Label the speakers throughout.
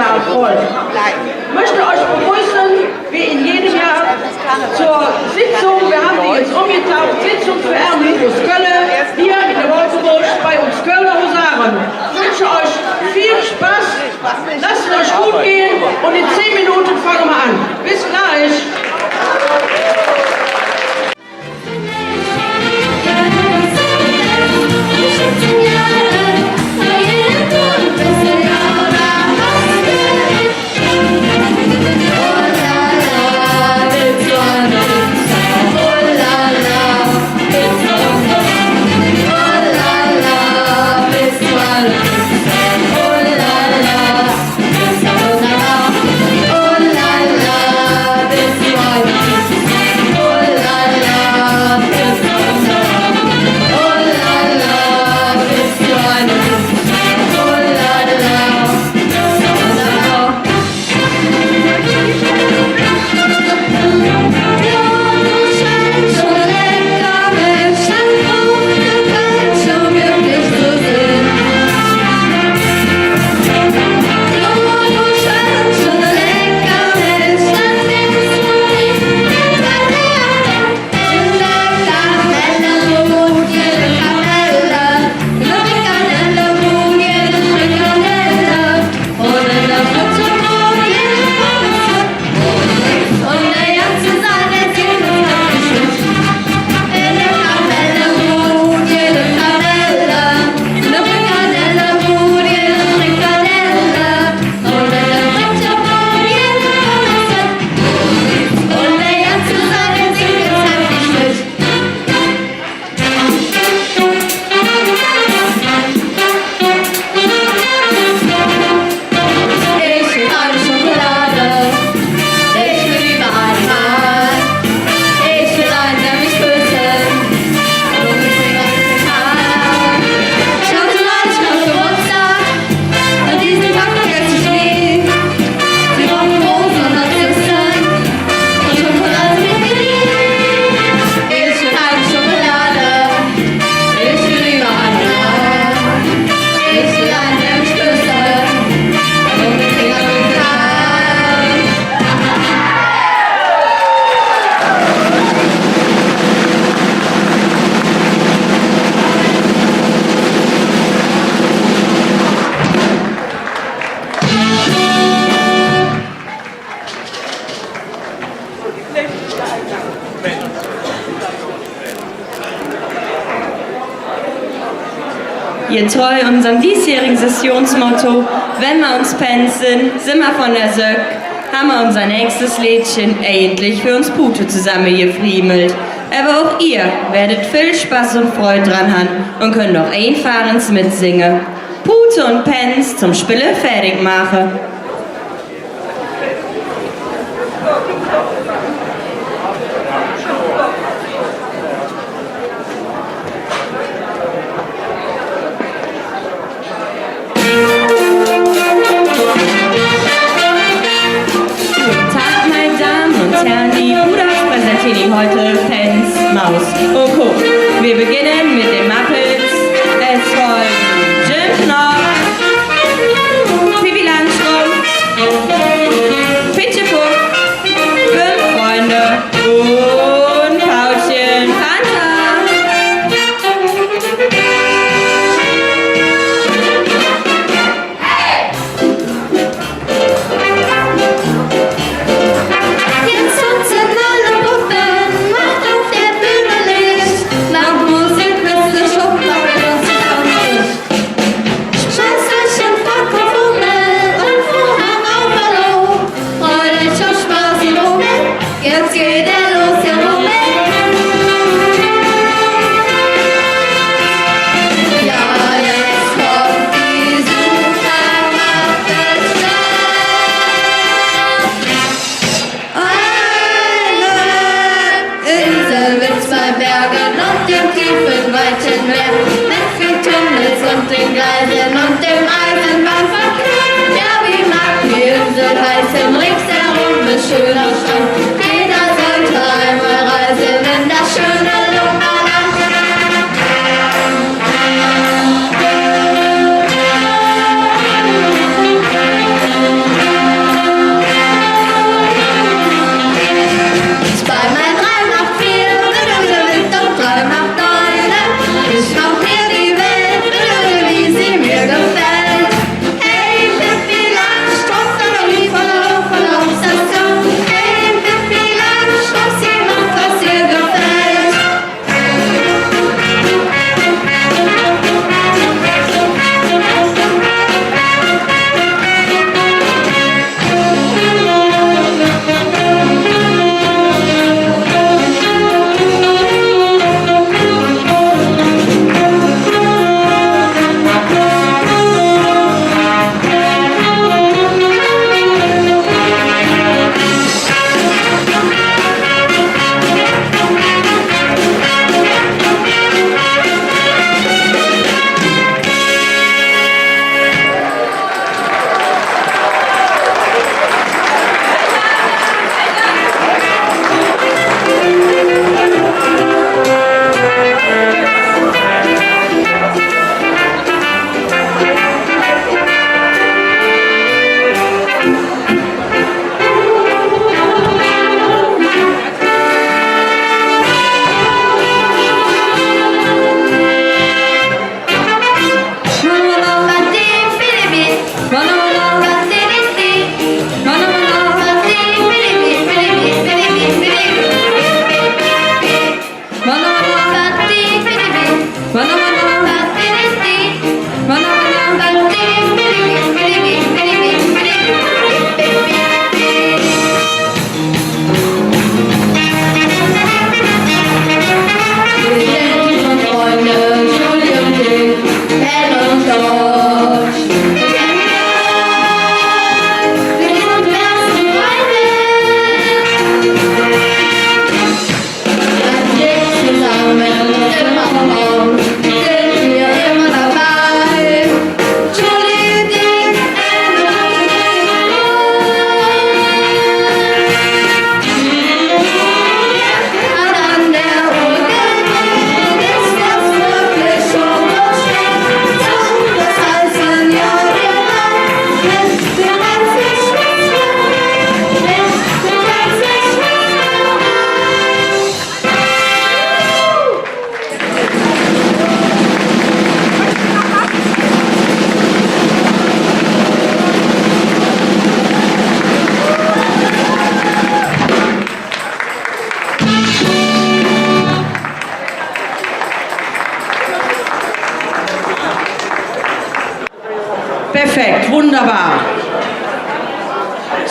Speaker 1: Saal voll. Ich möchte euch begrüßen, wie in jedem Jahr, zur Sitzung. Wir haben die jetzt umgetauft, Sitzung für Erminius Kölle, hier in der Wolkenbusch bei uns Kölner Husaren. Ich wünsche euch viel Spaß, lasst es euch gut gehen und in 10 Minuten fangen wir an. Bis gleich.
Speaker 2: Getreu unserem diesjährigen Sessionsmotto, wenn wir uns pensen, sind wir von der Söck, haben wir unser nächstes Liedchen endlich für uns Pute zusammengefriemelt. Aber auch ihr werdet viel Spaß und Freude dran haben und könnt auch einfahrens mitsingen. Pute und Pens zum Spiele fertig machen. Heute Pens Maus. Und guck, wir beginnen mit den Muppets. Es folgen Jim Knopf, Pippi Langstrumpf, Pitschefuck, 5 Freunde und Paulchen Panther.
Speaker 3: Jetzt tanzen alle Puppen, macht auf der Bühne Licht. Nach Musik bis zur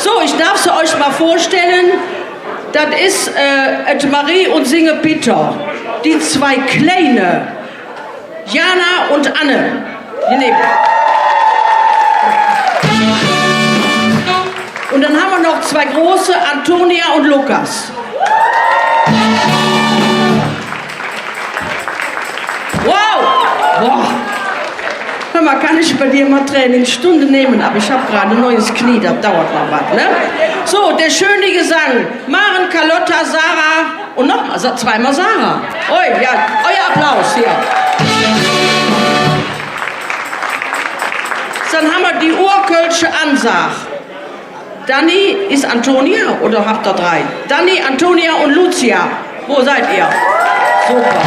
Speaker 1: So, ich darf sie euch mal vorstellen. Das ist Marie und Singe Peter. Die zwei Kleine, Jana und Anne. Hier neben. Und dann haben wir noch zwei große, Antonia und Lukas. Wow! Boah. Hör mal, kann ich bei dir mal Trainingsstunde nehmen, aber ich habe gerade ein neues Knie, das dauert noch was, ne? So, der schöne Gesang. Maren, Carlotta, Sarah und nochmal, zweimal Sarah. Oi, ja, euer Applaus hier. Dann haben wir die urkölsche Ansage. Dani ist Antonia oder habt ihr drei? Dani, Antonia und Lucia. Wo seid ihr? Super.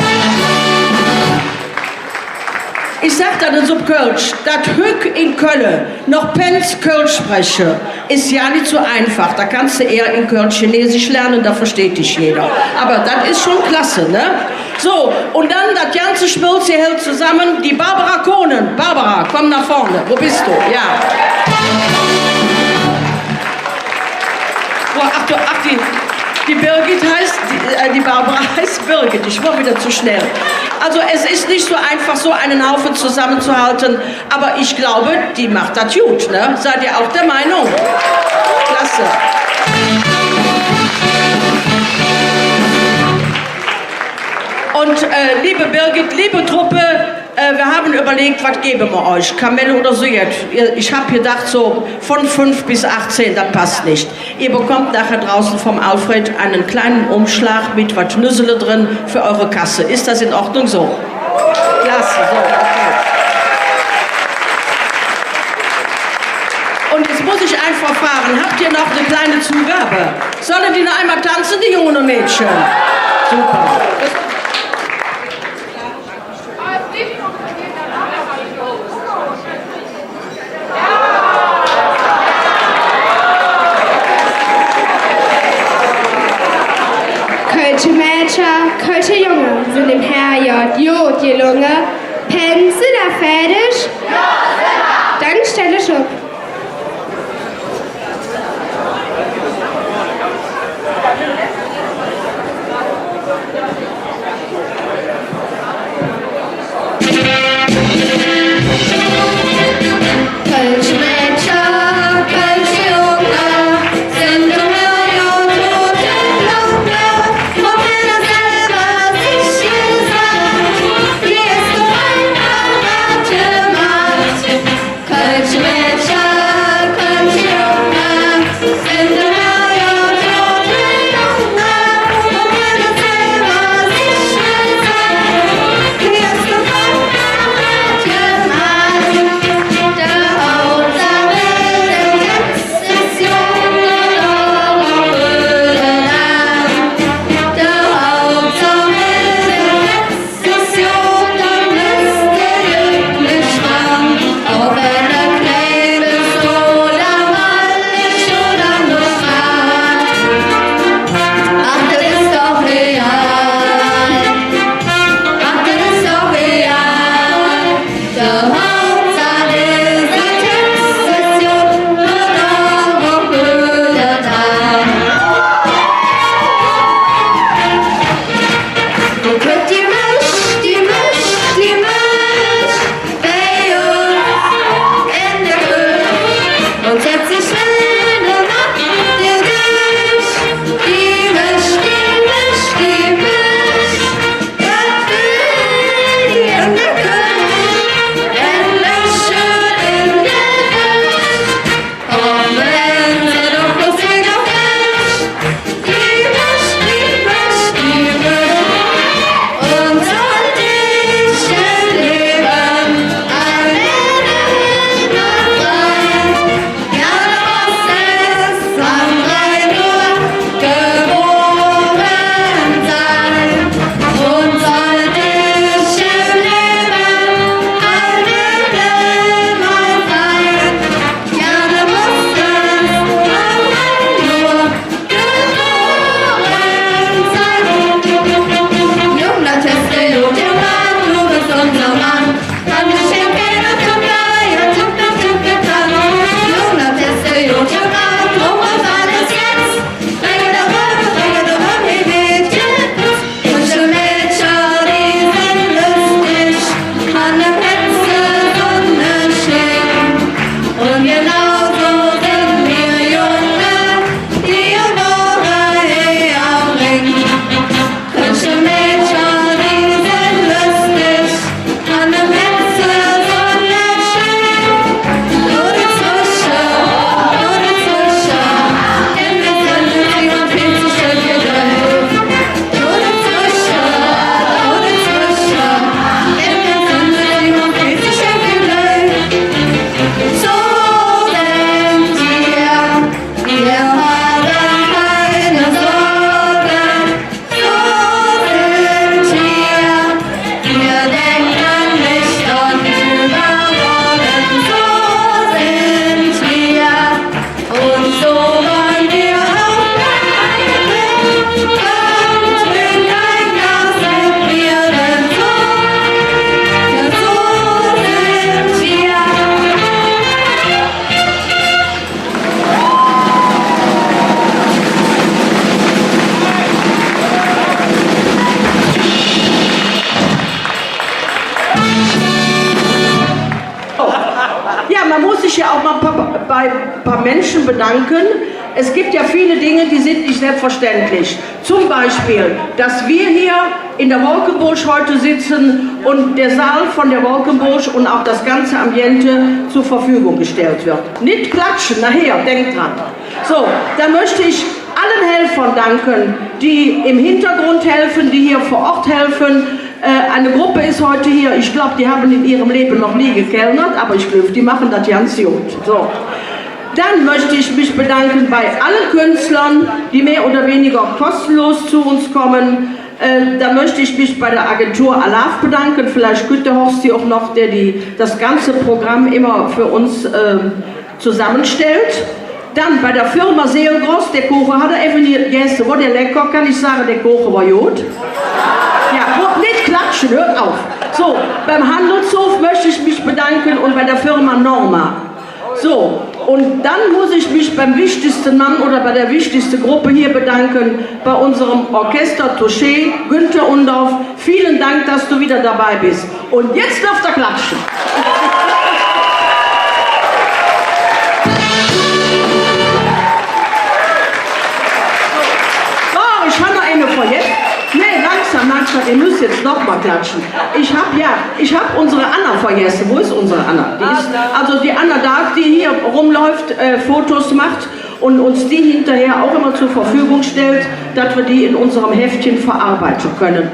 Speaker 1: Ich sag dann in Subkölsch, das Hück in Köln noch Penz Kölsch spreche, ist ja nicht so einfach. Da kannst du eher in Köln Chinesisch lernen, da versteht dich jeder. Aber das ist schon klasse, ne? So, und dann das ganze Schmilz hier hält zusammen die Barbara Kohnen. Barbara, komm nach vorne. Wo bist du? Ja. Boah, ach, die Birgit heißt, die Barbara heißt Birgit. Ich war wieder zu schnell. Also es ist nicht so einfach, so einen Haufen zusammenzuhalten, aber ich glaube, die macht das gut, ne? Seid ihr auch der Meinung? Klasse. Und liebe Birgit, liebe Truppe, wir haben überlegt, was geben wir euch? Kamelle oder Sujet? Ich habe gedacht, so von 5 bis 18, das passt nicht. Ihr bekommt nachher draußen vom Alfred einen kleinen Umschlag mit was Nüssele drin für eure Kasse. Ist das in Ordnung so? Klasse, so, okay. Und jetzt muss ich einfach fragen, habt ihr noch eine kleine Zugabe? Sollen die noch einmal tanzen, die Jungen und Mädchen? Super.
Speaker 3: Kölsche Mädchen, Kölsche Junge sind im Herrjord Jod gelungen. Pensen da fertig? Ja, dann stelle ich auf. Kölsche Mädchen, Kölsche Junge sind im Herrjord Jod gelungen. Wo will er selber sich gesagt? Hier ist
Speaker 1: bei ein paar Menschen bedanken. Es gibt ja viele Dinge, die sind nicht selbstverständlich. Zum Beispiel, dass wir hier in der Wolkenbusch heute sitzen und der Saal von der Wolkenbusch und auch das ganze Ambiente zur Verfügung gestellt wird. Nicht klatschen, nachher, denkt dran. So, da möchte ich allen Helfern danken, die im Hintergrund helfen, die hier vor Ort helfen. Eine Gruppe ist heute hier, ich glaube, die haben in ihrem Leben noch nie gekellnert, aber ich glaube, die machen das ganz gut. So. Dann möchte ich mich bedanken bei allen Künstlern, die mehr oder weniger kostenlos zu uns kommen. Da möchte ich mich bei der Agentur Alaf bedanken, vielleicht Günther Horst auch noch, der das ganze Programm immer für uns zusammenstellt. Dann bei der Firma Seelgross, der Kuchen hat er even hier gegessen, war der lecker, kann ich sagen, der Kuchen war gut. Ja, nicht klatschen, hört auf. So, beim Handelshof möchte ich mich bedanken und bei der Firma Norma. So, und dann muss ich mich beim wichtigsten Mann oder bei der wichtigsten Gruppe hier bedanken, bei unserem Orchester Touché, Günther Undorf. Vielen Dank, dass du wieder dabei bist. Und jetzt darf er klatschen. So, ich habe noch eine vor jetzt. Nee, langsam, ihr müsst jetzt noch mal klatschen. Ich habe unsere Anna vergessen. Wo ist unsere Anna? Also die Anna Dark, die hier rumläuft, Fotos macht und uns die hinterher auch immer zur Verfügung stellt, dass wir die in unserem Heftchen verarbeiten können.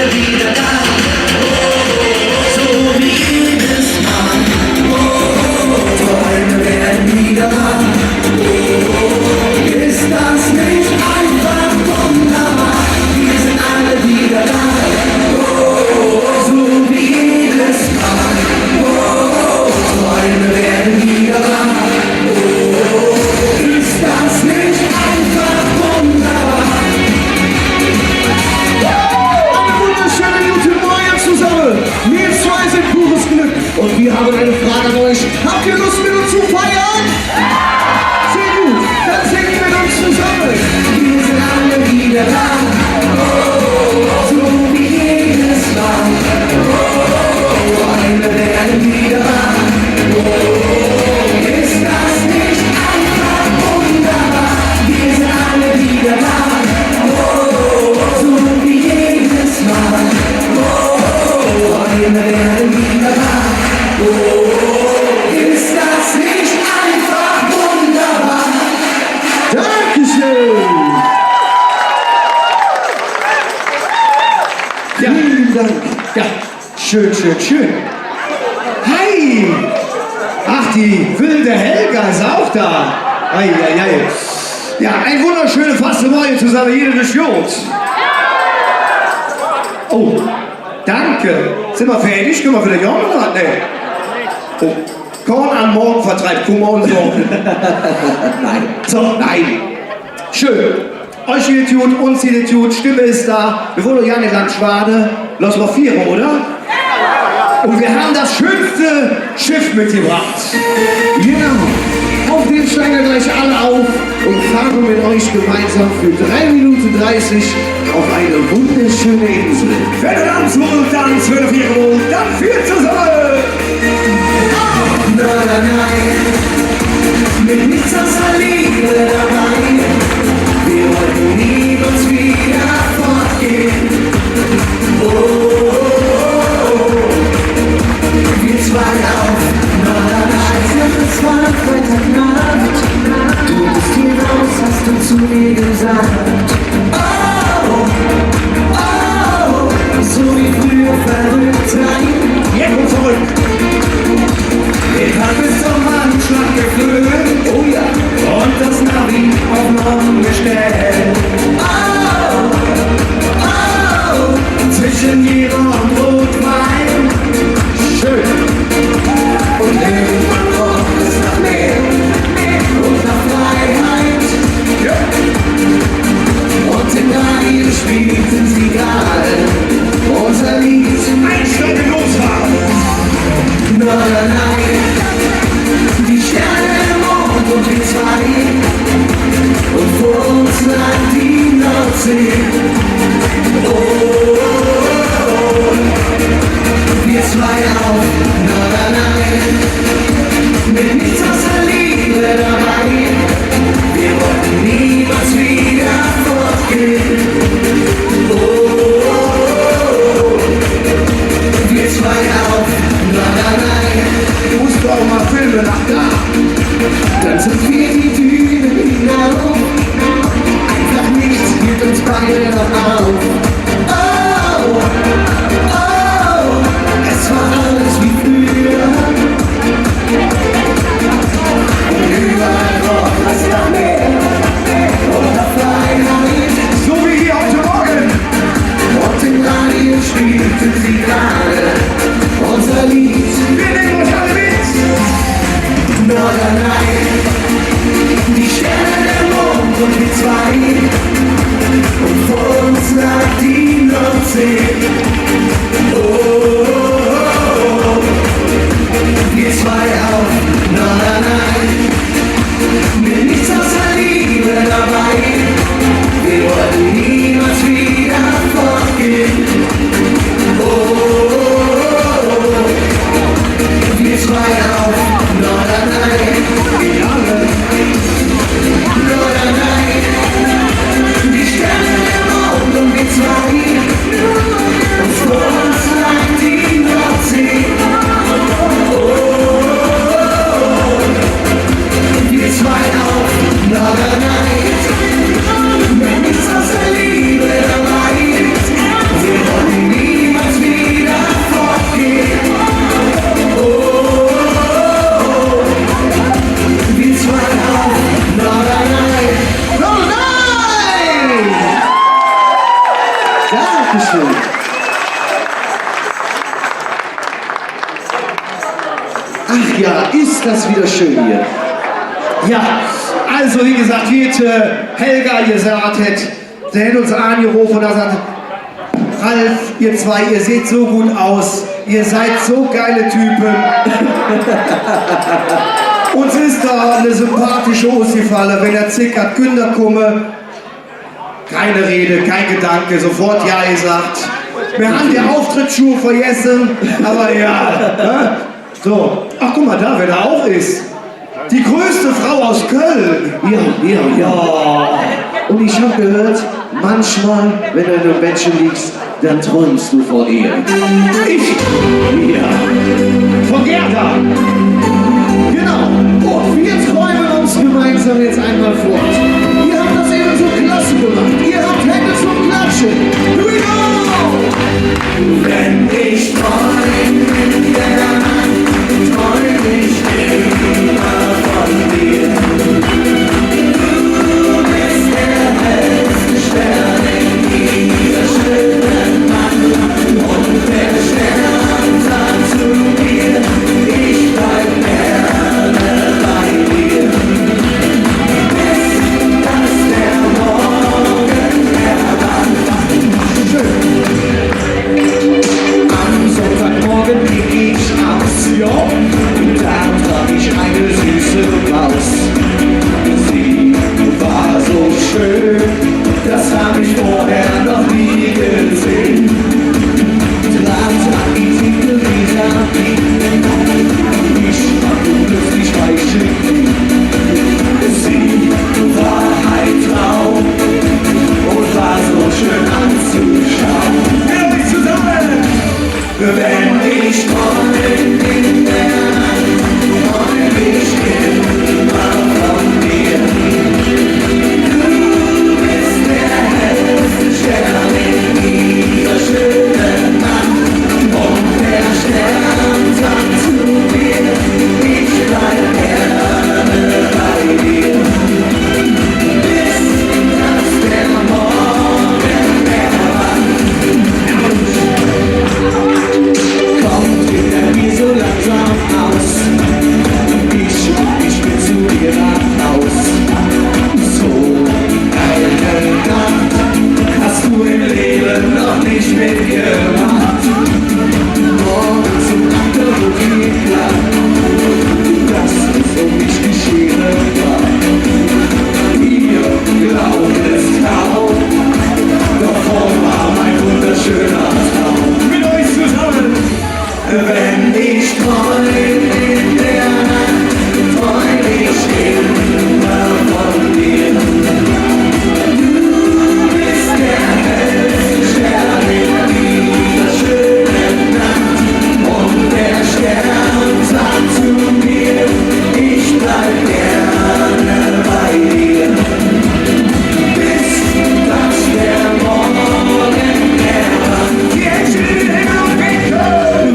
Speaker 4: Wieder da, so wie jedes Mal. Habt ihr Lust mit uns zu feiern? Sehr gut, dann singen wir uns zusammen. Wir sind alle wieder da, so wie jedes Mal. Freunde werden wieder wach. Ist das nicht einfach wunderbar? Wir sind alle wieder da, so wie jedes Mal. Freunde werden wieder wach. Ist das nicht einfach wunderbar? Dankeschön! Ja, vielen Dank. Ja, schön, schön, schön. Hi! Ach, die wilde Helga ist auch da. Ei, ei, ei. Ja, ein wunderschöne Fastemoie zusammen hier des Jungs. Oh, danke. Sind wir fertig? Können wir wieder jammern? Nee. Oh, Korn am Morgen vertreibt Kummer und Sorgen. Nein. So, nein. Schön. Euch geht gut, uns geht gut, Stimme ist da. Wir wollen ja nicht lang schwade. Los mal 4, oder? Und wir haben das schönste Schiff mitgebracht. Genau. Auf dem steigen wir gleich alle auf und fahren mit euch gemeinsam für 3 Minuten 30 auf eine wunderschöne Insel. Wer tanzt wohl, tanzt, wer auf ihre wohl, dann viel zusammen! Nein, nein, nein, mit nichts außer Liebe dabei. Wir wollten niemals wieder fortgehen. Oh, oh, oh. Wir zwei auf Norderney. Es war Freitagnacht. Du bist hier raus, hast du zu mir gesagt. Oh, oh, so wie früher verrückt sein. Jetzt und zurück. Ich hab bis zum Anschlag geflogen. Oh ja. Und das Navi auf morgen gestellt. Oh, oh, zwischen Niere und Rotwein. Schön. Und irgendwann roch es nach Meer und nach Freiheit. Ja. Und im Radio spielten sie gerade unser Lied. Einsteigen los war. Norderney, die Sterne im Mond und wir zwei. Und vor uns lag die Nordsee. Oh, oh, oh. Wir zwei auf Norderney, mit nichts außer Liebe dabei. Wir wollten niemals wieder fortgehen. Oh, oh, oh. Wir zwei auf Norderney, du musst doch mal filmen nach da. Dann sind wir die Dünen hinauf. Einfach nichts hielt uns beide noch auf. Oh, oh, es war alles wie früher. Und überall roch es nach Meer und nach Freiheit. So wie hier heute Morgen. Und im Radio spielten sie gerade unser Lied. Wir nehmen euch alle mit. Norderney, die Sterne, der Mond und wir zwei. Und vor uns lag die Nordsee. Oh, oh, oh. Wir zwei auf Norderney, mit nichts außer Liebe dabei. Wir wollten niemals wieder fortgehen. Oh, oh, oh. Wir zwei auf Norderney, Norderney, die Sterne im Mond und wir zwei. Und vor uns lag die Nordsee. Oh, oh, oh. Wir zwei auf Norderney, mit nichts außer Liebe dabei. Wir wollen niemals wieder fortgehen. Oh, oh, oh. Wir zwei auf Norderney. Norderney! Dankeschön. Ach ja, ist das wieder schön hier. Ja, also wie gesagt, wie Helga gesagt hat, der hat uns angerufen und er sagt, Ralf, ihr zwei, ihr seht so gut aus, ihr seid so geile Typen. Uns ist da eine sympathische Ossi-Falle, wenn er zickert, Kinder komme. Keine Rede, kein Gedanke, sofort Ja gesagt. Wir haben den Auftrittsschuh vergessen, aber ja. Ne? So, ach guck mal da, wer da auch ist. Die größte Frau aus Köln.
Speaker 5: Ja. Und ich habe gehört, manchmal, wenn du in einem Bettchen liegst, dann träumst du von ihr.
Speaker 4: Ich?
Speaker 5: Ja.
Speaker 4: Von Gerda.
Speaker 5: Genau. Und wir träumen uns gemeinsam jetzt einmal fort. Ihr habt das eben so klasse gemacht. Ihr habt Hände zum Klatschen. Here we go! Wenn ich träume in der Nacht, träume ich immer von dir. Du bist der hellste Stern in dieser schönen Nacht. Und der Stern sagt zu mir, ich bleib gerne bei dir. Bis dass der Morgen heranwacht. Schön. Am Sonntagmorgen ging ich aus, ja, und da traf ich eine süße Maus. Sie war so schön, das hab ich vorher noch nie gesehen. Trat die Titel dieser ich hab plötzlich weiche sie war ein Traum und war so schön anzuschauen. Wir zusammen! Wenn ich träume in der Nacht, träume ich immer von dir. Du bist der hellste Stern in dieser schönen Nacht. Und der Stern sagt zu mir, ich bleib gerne bei dir. Bis dass der Morgen erwacht. Kommt hinter mir so langsam aus. Ich bin zu dir nach Haus. So eine Nacht hast du im Leben noch nicht mitgemacht. Morgen zum Achterbuch geht klar, dass es um mich geschehen war. Ihr glaubt es kaum, doch war mein wunderschöner Traum. Mit euch zusammen! Wenn ich träume in der Nacht, träume ich immer von dir. Du bist der hellste Stern in dieser schönen Nacht. Und der Stern sagt zu mir, ich bleib gerne bei dir. Bis dass der Morgen erwacht. Jetzt in den Himmel und winken!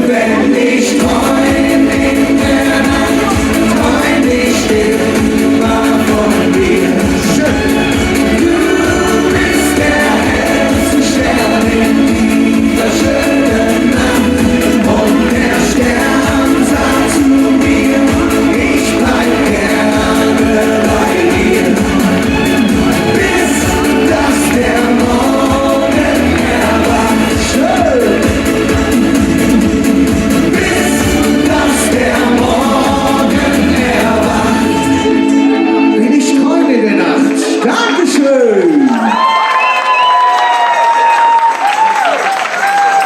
Speaker 5: Wenn ich träume in der Nacht, träume ich immer von dir. Du bist der hellste Stern in dieser schönen Nacht. Und der Stern sagt zu mir, ich bleib gerne bei dir. Bis dass der Morgen erwacht. Schön! Bis dass der Morgen erwacht. Wenn ich träume in der Nacht. Dankeschön!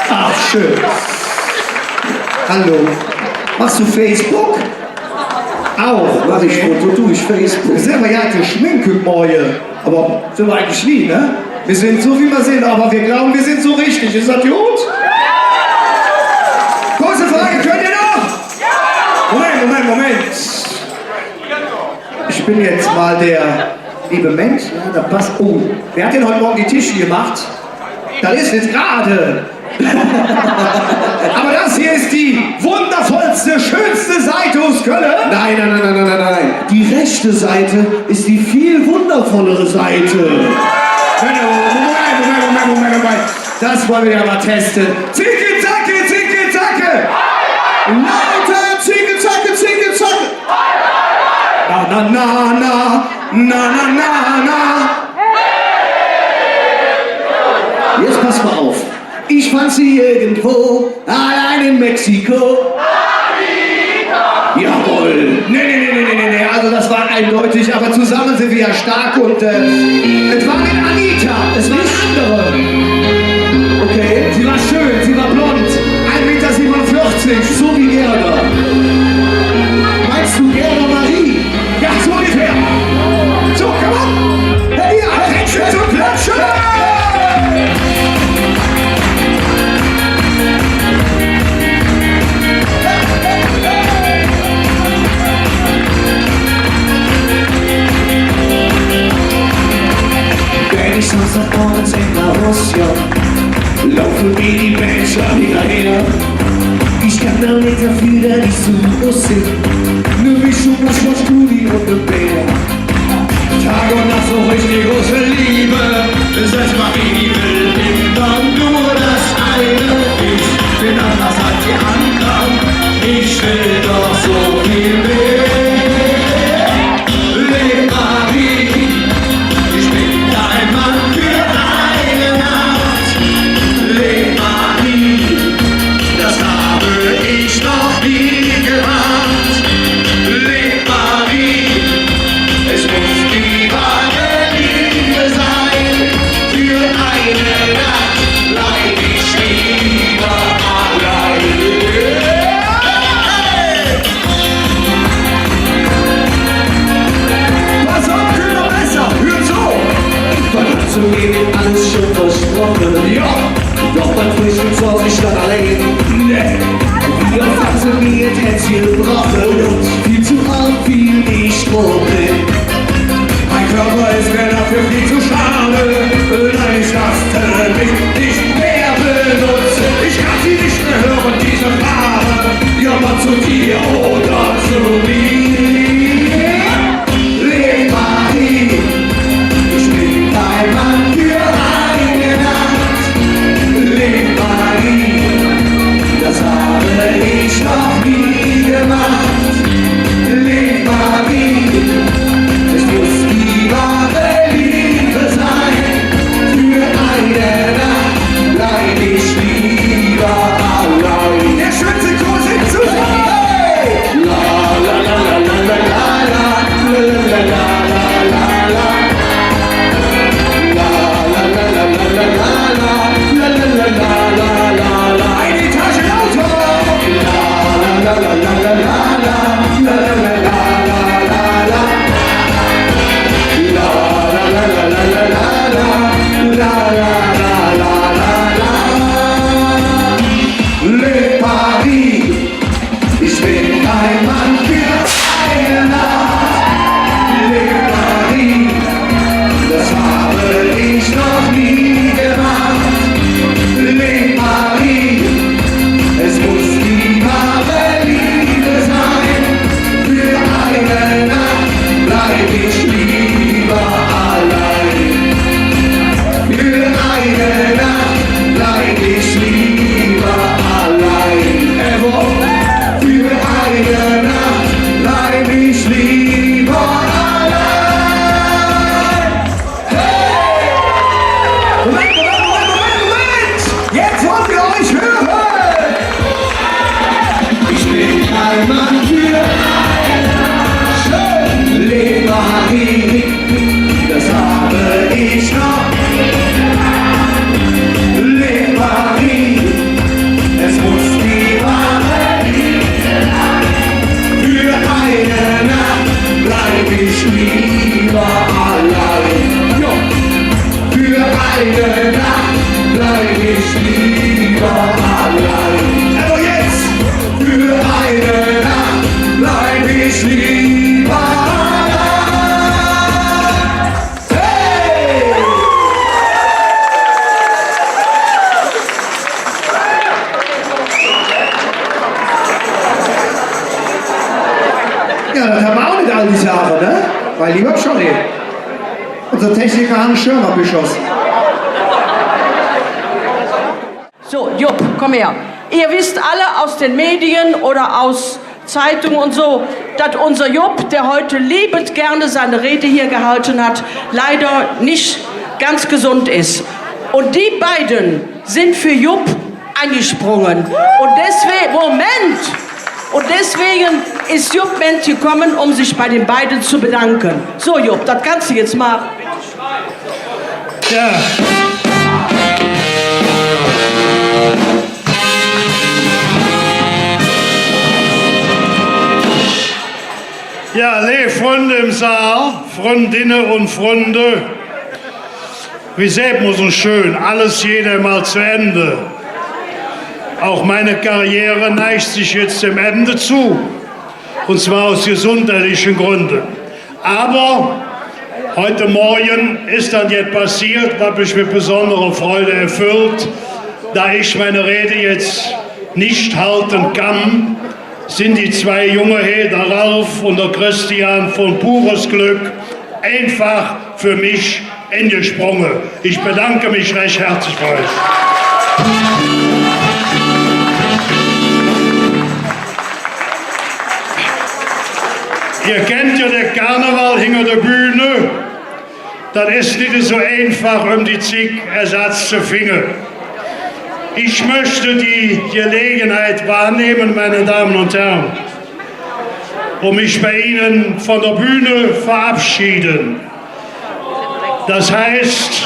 Speaker 4: Ach, schön. Hallo. Machst du Facebook? Auch.
Speaker 5: Mach ich Foto, tu ich Facebook.
Speaker 4: Selber ja die Schminke-Mäue. Aber sind wir eigentlich nie, ne? Wir sind so, wie wir sind, aber wir glauben, wir sind so richtig. Ist das gut? Kurze Frage, könnt ihr noch? Moment. Ich bin jetzt mal der liebe Mensch. Ja, da passt. Oh, wer hat denn heute Morgen die Tische gemacht? Das ist jetzt gerade. Aber das hier ist die wundervollste, schönste Seite aus Köln.
Speaker 5: Nein. Die rechte Seite ist die viel wundervollere Seite.
Speaker 4: Moment. Das wollen wir ja mal testen. Zicke, zacke.
Speaker 5: Lauter Zicke, Zacke, Zicke, Zacke.
Speaker 4: Na.
Speaker 5: Jetzt pass mal auf. Ich fand sie irgendwo allein
Speaker 4: in Mexiko? Jawohl. Nee. Also das war eindeutig, aber zusammen sind wir ja stark und es war nicht Anita, es war eine andere. Okay, sie war schön, sie war blond, 1,47 Meter, so wie Gerda. Meinst du Gerda Marie? Ja, so ungefähr. So, komm on. Hey, ja, Händchen zum Klatschen.
Speaker 5: Wenn ich Samstagmorgens in der Russia laufe wie die Menschen hinterher. Ich kann mir nicht dafür, dass ich so ausseh. Ne Mischung aus George Clooney und ne Bär. Tag und Nacht so richtig große Liebe. Setz mal in die Welt hin, dann nur das eine. Ich bin anders als die anderen. Ich will doch so viel mehr. Leb Marie, ich bin dein Mann für eine Nacht. Leb Marie, das habe ich noch nie gemacht. Leb Marie, es muss die wahre Liebe sein. Für eine Nacht bleib ich lieber allein.
Speaker 4: Pass auf, Kühler besser, hör zu.
Speaker 5: Von zu mir wird alles schon versprochen.
Speaker 4: Ja,
Speaker 5: Doch beim Frühstück soll ich dann allein.
Speaker 4: nee.
Speaker 5: Wir fassen mir Tänzchen gebrochen und viel zu arg, viel ich bin.
Speaker 4: Mein Körper ist mir dafür viel zu schade. Nein, ich lasse mich nicht mehr benutzen. Ich kann sie nicht mehr hören, diese Frage. Ja, mal zu dir oder zu mir.
Speaker 5: Leb Marie, ich bin dein Mann für eine Nacht. Leb Marie, das habe ich noch nie gemacht. Leb Marie, es muss die wahre Liebe sein. Für eine Nacht bleib ich lieber allein.
Speaker 4: Der Schützenchor singt zusammen.
Speaker 5: La la la la la la la la la la la la la.
Speaker 4: Eine Etage lauter.
Speaker 5: Le Paris, ich bin ein Mann für eine Nacht. Le Paris, das habe ich noch nie gemacht. Le Paris, es muss die wahre Liebe sein. Für eine Nacht bleib ich lieber allein. Für eine Nacht bleib ich lieber allein. Für eine Nacht bleib ich lieber allein.
Speaker 4: Moment! Jetzt wollen wir euch hören!
Speaker 5: Ich bin ein Mann für eine Nacht. Leb Marie, das habe ich noch. Leb Marie, es muss die wahre Liebe sein. Für eine Nacht bleib ich lieber allein. Jo. Für eine Nacht bleib ich lieber allein.
Speaker 4: Also jetzt!
Speaker 5: Für eine Nacht bleib ich lieber allein. Hey!
Speaker 4: Ja, das haben wir auch nicht all die Jahre, ne? Weil lieber Johnny. Unser Techniker Hans Schirmer beschossen.
Speaker 1: So, Jupp, komm her. Ihr wisst alle aus den Medien oder aus Zeitungen und so, dass unser Jupp, der heute liebend gerne seine Rede hier gehalten hat, leider nicht ganz gesund ist. Und die beiden sind für Jupp eingesprungen. Und deswegen ist Jupp Ment gekommen, um sich bei den beiden zu bedanken. So Jupp, das kannst du jetzt mal.
Speaker 6: Ja. Ja, liebe Freunde im Saal, Freundinnen und Freunde, wie seht man so schön, alles jeder mal zu Ende. Auch meine Karriere neigt sich jetzt dem Ende zu, und zwar aus gesundheitlichen Gründen. Aber heute Morgen ist dann jetzt passiert, was mich mit besonderer Freude erfüllt, da ich meine Rede jetzt nicht halten kann, sind die zwei Junge hier, der Ralf und der Christian von pures Glück, einfach für mich eingesprungen. Ich bedanke mich recht herzlich bei euch. Ihr kennt ja den Karneval hinter der Bühne. Das ist nicht so einfach, um die zig Ersatz zu finden. Ich möchte die Gelegenheit wahrnehmen, meine Damen und Herren, um mich bei Ihnen von der Bühne verabschieden. Das heißt,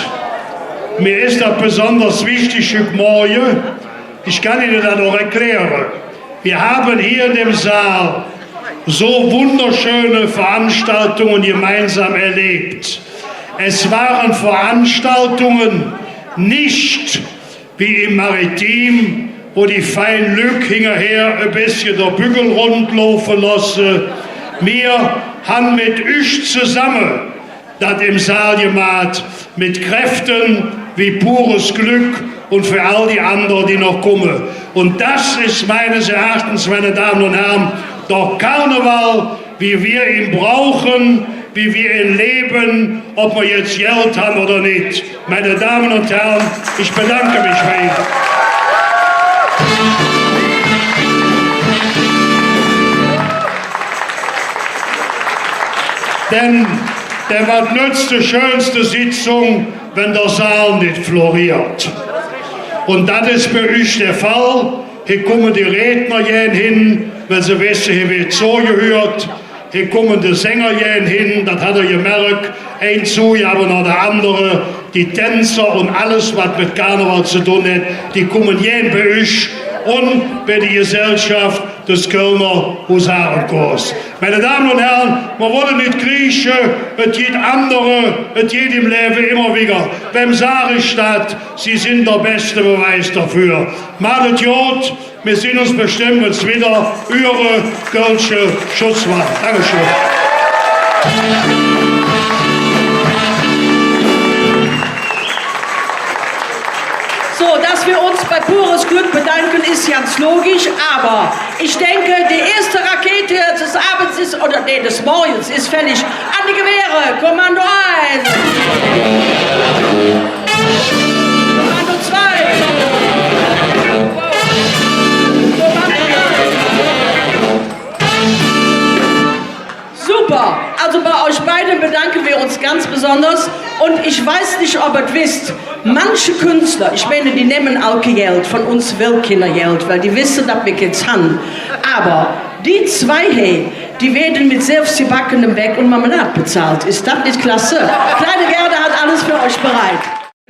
Speaker 6: mir ist das besonders wichtig heute Morgen. Ich kann Ihnen das auch erklären. Wir haben hier in dem Saal so wunderschöne Veranstaltungen gemeinsam erlebt. Es waren Veranstaltungen nicht wie im Maritim, wo die feinen Lück hinterher ein bisschen der Bügel rundlaufen lassen. Wir haben mit euch zusammen das im Saal gemacht, mit Kräften wie pures Glück und für all die anderen, die noch kommen. Und das ist meines Erachtens, meine Damen und Herren, der Karneval, wie wir ihn brauchen, wie wir ihn leben, ob wir jetzt Geld haben oder nicht. Meine Damen und Herren, ich bedanke mich bei Ihnen. Denn was nützt die schönste Sitzung, wenn der Saal nicht floriert? Und das ist bei euch der Fall. Hier kommen die Redner hin, weil sie wissen, hier wird so gehört. Hier kommen die Sänger hin, das hat er gemerkt. Ein zu, aber noch der andere. Die Tänzer und alles, was mit Karneval zu tun hat, die kommen bei euch und bei der Gesellschaft des Kölner Husarenchors. Meine Damen und Herren, wir wollen nicht kriechen, es geht andere, es geht im Leben immer wieder. Beim sage ich das, Sie sind der beste Beweis dafür. Malet Jod, wir sehen uns bestimmt jetzt wieder, Ihre Kölsche Schutzwand. Dankeschön.
Speaker 1: So, dass wir uns bei pures Glück bedanken, ist ganz logisch, aber ich denke, die erste Rakete des Abends ist, oder nee, des Morgens ist fällig. An die Gewehre, Kommando 1. Kommando 2. Kommando 3. Super, also bei euch beiden bedanken wir uns ganz besonders. Und ich weiß nicht, ob ihr wisst, manche Künstler, ich meine, die nehmen auch Geld, von uns will keiner Geld, weil die wissen, dass wir jetzt haben. Aber die zwei hier, die werden mit selbstgebackenem Weg und Marmelade bezahlt. Ist das nicht klasse? Kleine Gerda hat alles für euch bereit.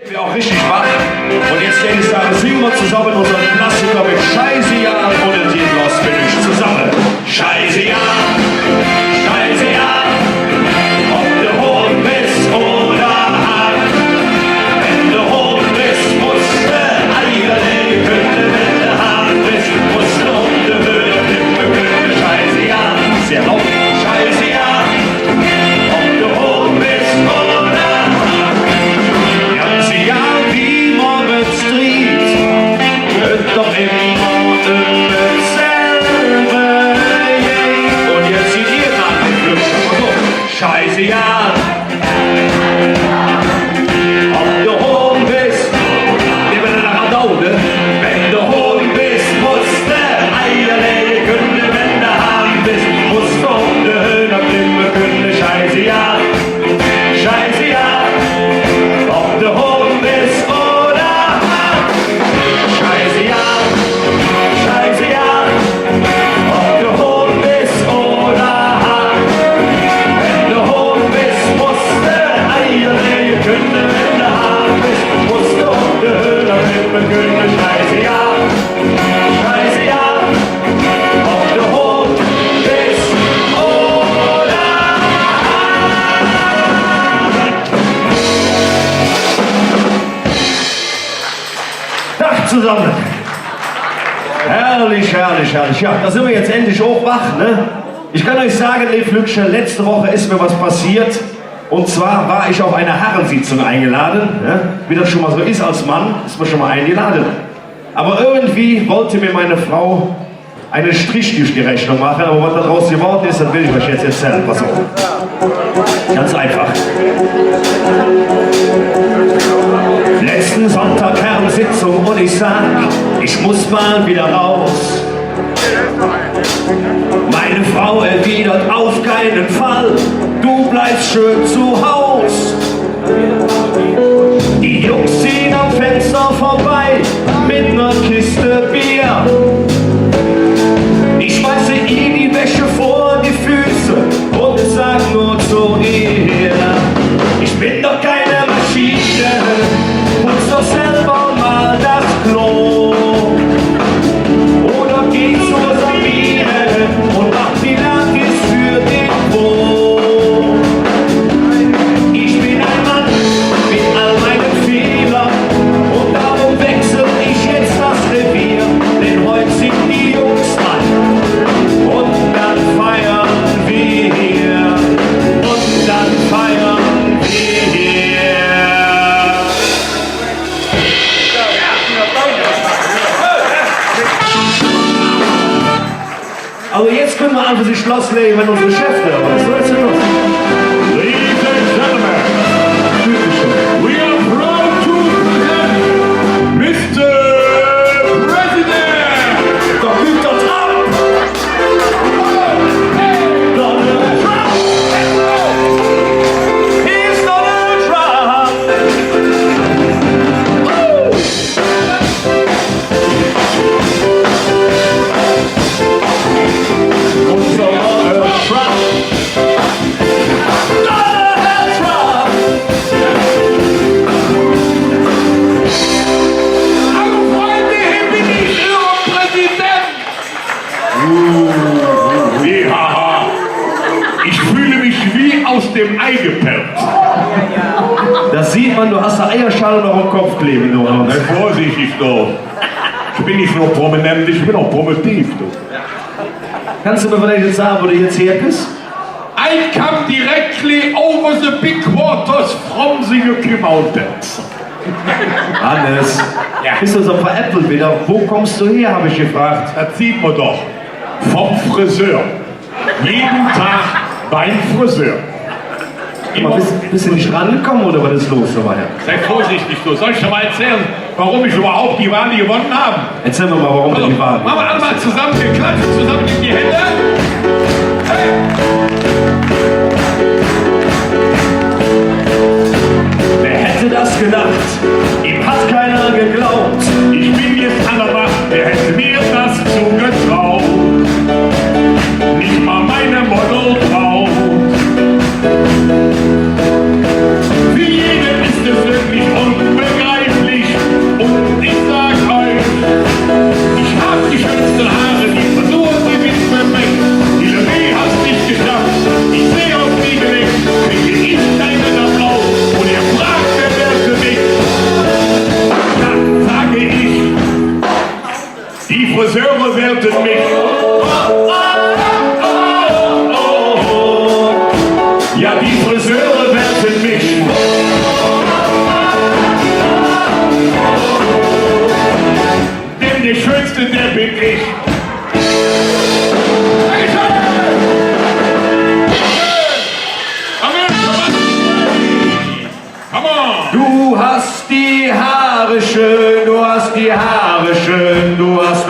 Speaker 7: Wir auch richtig wach. Und jetzt denke ich, sagen, singen wir zusammen unseren Klassiker mit Scheiße ja und den Los bin ich zusammen. Scheiße ja, Scheiße ja, ob du hoch bist oder hart. Wenn du hoch bist, musst du Eier legen, wenn du hart bist, musst du um die Höhe nippen. Scheiße ja, sehr laut. Scheiße ja, ob du hoch bist oder hart. Ganz egal wie man bestritt, wird doch immer dasselbe zusammen. Herrlich, herrlich, herrlich. Ja, da sind wir jetzt endlich auch wach, ne? Ich kann euch sagen, Lev Lütscher, letzte Woche ist mir was passiert. Und zwar war ich auf eine Herrensitzung eingeladen. Ne? Wie das schon mal so ist als Mann, ist man schon mal eingeladen. Aber irgendwie wollte mir meine Frau einen Strich durch die Rechnung machen. Aber was daraus geworden ist, das will ich euch jetzt erzählen. Pass auf. Ganz einfach. Letzten Sonntag Herrensitzung und ich sag, ich muss mal wieder raus. Meine Frau erwidert auf keinen Fall, du bleibst schön zu Haus. Die Jungs ziehen am Fenster vorbei mit ner Kiste Bier. Ich schmeiße ihr die Wäsche vor die Füße und sag nur zu ihr, ich bin doch keine Maschine, putz doch selber mal das Klo. Oder geh zur Sabine und mach Pilates für den Po. Ich bin ein Mann mit all meinen Fehlern und darum wechsel ich jetzt das Revier, denn heute sind die Jungs an und dann feiern wir hier und dann feiern wir hier. Also jetzt können wir einfach sich loslegen, wenn unsere Chef da war. Was ist denn los?
Speaker 6: Ladies and gentlemen, we are proud to present Mr. President!
Speaker 7: Da gibt das ab! Donald Trump! Here's Donald Trump! Unser Donald Trump! Donald Trump!
Speaker 6: Hallo Freunde, hier bin ich, Ihr Präsident! Ja, ich fühle mich wie aus dem Ei gepellt.
Speaker 7: Das sieht man, du hast eine Eierschale noch am Kopf kleben. Du.
Speaker 6: Sei vorsichtig, du. Ich bin nicht nur prominent, ich bin auch promotiv, du.
Speaker 7: Kannst du mir vielleicht jetzt sagen, wo du jetzt her bist?
Speaker 6: I come directly over the big waters from the Yuki Mountains.
Speaker 7: Hannes, bist du so veräppelt wieder? Wo kommst du her, habe ich gefragt.
Speaker 6: Das sieht man doch. Vom Friseur. Jeden Tag beim Friseur.
Speaker 7: Aber bist du nicht rangekommen oder was ist los?
Speaker 6: Sei vorsichtig, du. Soll ich dir mal erzählen, warum ich überhaupt die Wahl gewonnen habe?
Speaker 7: Erzähl mir mal, warum du
Speaker 6: Also,
Speaker 7: die Wahl.
Speaker 6: machen wir alle mal zusammen, wir klatschen zusammen in die Hände. Hey.
Speaker 7: Wer hätte das gedacht? Ihm hat keiner geglaubt.
Speaker 6: Ich bin jetzt an der Macht, wer hätte mir das zugetraut? Nicht mal meine Modelfrau. Für jeden ist es wirklich unbegreiflich. Und ich sag euch, ich hab die schönsten Haare, die Frisur, die sind perfekt. Die Levée hast nicht geschafft, ich seh auf die gelegt, kriege ich keinen Applaus. Und ihr fragt, wer wär für mich? Dann sage ich, die Friseure wählten mich. Ja, die Friseure wählten mich. Denn der Schönste, der bin ich. Come on!
Speaker 7: Du hast die Haare schön, du hast die Haare schön, du hast.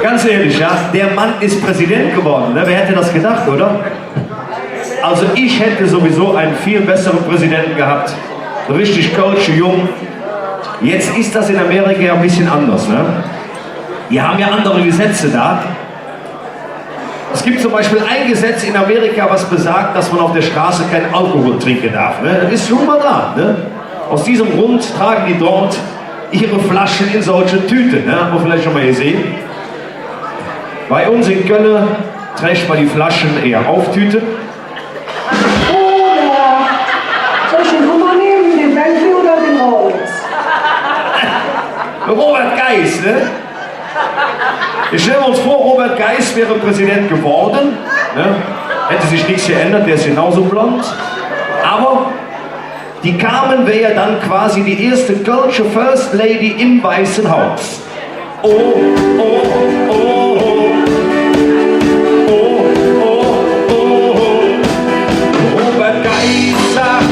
Speaker 7: Ganz ehrlich, ja, der Mann ist Präsident geworden, ne? Wer hätte das gedacht, oder? Also ich hätte sowieso einen viel besseren Präsidenten gehabt. Richtig kölsche Jung. Jetzt ist das in Amerika ja ein bisschen anders, ne? Die haben ja andere Gesetze da. Es gibt zum Beispiel ein Gesetz in Amerika, was besagt, dass man auf der Straße keinen Alkohol trinken darf. Ne? Das ist schon mal da. Ne? Aus diesem Grund tragen die dort ihre Flaschen in solchen Tüten. Ne? Haben wir vielleicht schon mal gesehen. Bei uns in Köln trägt man die Flaschen eher auf Tüten.
Speaker 1: Soll ich den Hummer nehmen, den Bentley oder den Rolls?
Speaker 7: Robert Geis, ne? Jetzt stellen wir uns vor, Robert Geis wäre Präsident geworden. Ne? Hätte sich nichts geändert, der ist genauso blond. Aber die Carmen wäre ja dann quasi die erste kölsche First Lady im Weißen Haus. Oh, oh, oh, oh. Oh, oh, oh, oh. Robert Geis sagt,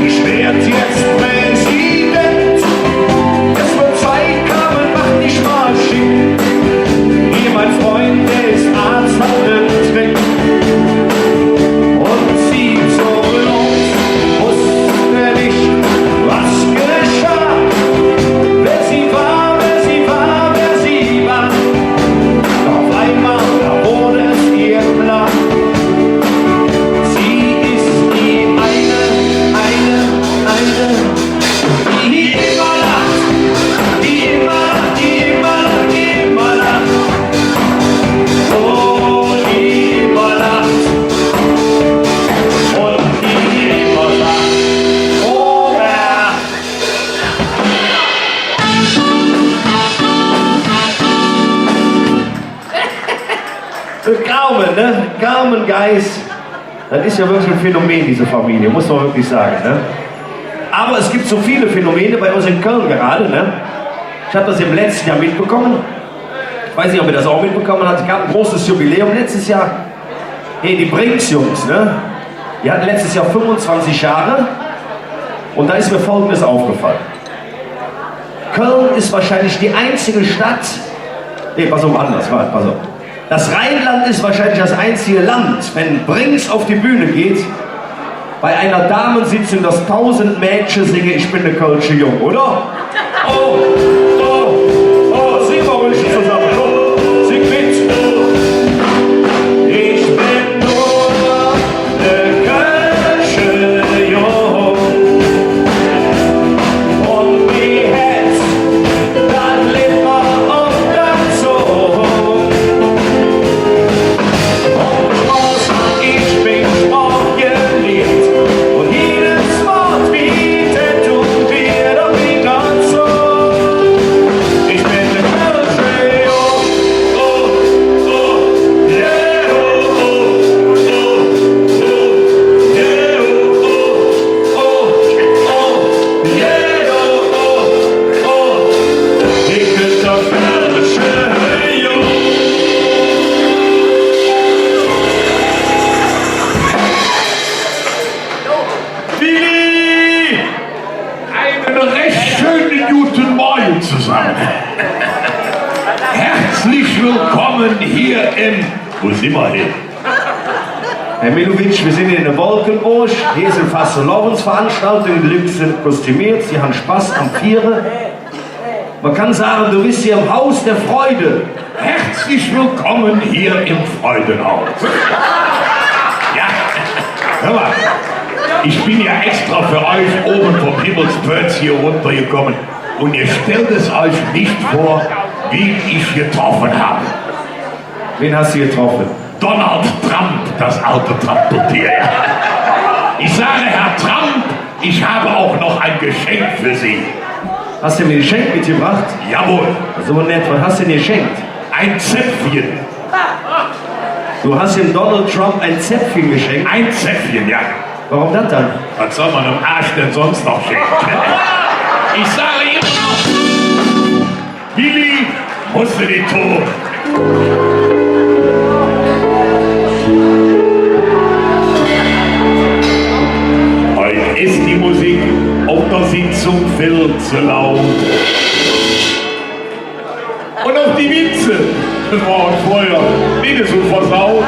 Speaker 7: ich werd jetzt Präsident. Es wird Zeit, Carmen, mach dich mal schick. Hier, mein Freund, der ist Arzt, hat einen Trick. Und sieht so los, wusste nicht, was geschah. Wer sie war, wer sie war, wer sie war. Doch auf einmal, da wurde es ihr klar. Sie ist die eine, die immer lacht, die immer lacht, die immer lacht, die immer lacht. Oh, die immer lacht. Und die immer lacht. Robert. Carmen, ne? Carmen Geis. Das ist ja wirklich ein Phänomen, diese Familie, muss man wirklich sagen. Ne? Aber es gibt so viele Phänomene bei uns in Köln gerade. Ne? Ich habe das im letzten Jahr mitbekommen. Ich weiß nicht, ob ihr das auch mitbekommen habt. Es gab ein großes Jubiläum letztes Jahr. Hey, die Brinks-Jungs, ne? Die hatten letztes Jahr 25 Jahre. Und da ist mir Folgendes aufgefallen. Köln ist wahrscheinlich die einzige Stadt. Nee, pass auf, anders, warte, pass auf. Das Rheinland ist wahrscheinlich das einzige Land, wenn Brinks auf die Bühne geht, bei einer Damensitzung, dass 1000 Mädchen singen, ich bin eine kölsche Jung, oder? Oh, oh, oh, sing mal ruhig zusammen, oh, sing mit. Ich bin nur eine kölsche Jung und wie hätt's dann Lipper auf der Zunge. Ich bin sportgeliebt und jedes Wort wie tätowiert auf die ganze. Ich bin der kölsche Jung, oh, oh, yeah, oh, oh, oh, yeah, oh, oh, yeah, oh, oh. Ich bin der kölsche Jung.
Speaker 8: Willi! Einen recht schönen guten Morgen zusammen. Herzlich willkommen hier im... Wo sind wir hin?
Speaker 7: Herr Milovic, wir sind in der Wolkenburg. Hier ist eine Fastelovensveranstaltung. Die Leute sind kostümiert, sie haben Spaß am Vieren. Man kann sagen, du bist hier im Haus der Freude.
Speaker 8: Herzlich willkommen hier im Freudenhaus. Ja, hör mal. Ich bin ja extra für euch oben vom Himmelsplatz hier runtergekommen und ihr stellt es euch nicht vor, wen ich getroffen habe.
Speaker 7: Wen hast du getroffen?
Speaker 8: Donald Trump, das alte Trampeltier. Ich sage, Herr Trump, ich habe auch noch ein Geschenk für Sie.
Speaker 7: Hast du mir ein Geschenk mitgebracht?
Speaker 8: Jawohl,
Speaker 7: So nett, was hast du denn geschenkt?
Speaker 8: ein Zäpfchen.
Speaker 7: Du hast dem Donald Trump ein Zäpfchen geschenkt.
Speaker 8: Ein Zäpfchen, ja.
Speaker 7: Warum das dann?
Speaker 8: Was soll man einem Arsch denn sonst noch schenken? Ich sage immer noch, Willi musste den Tod. Heute ist die Musik auf der Sitzung viel zu laut. Und auch die Witze, das war uns vorher nicht so versaut.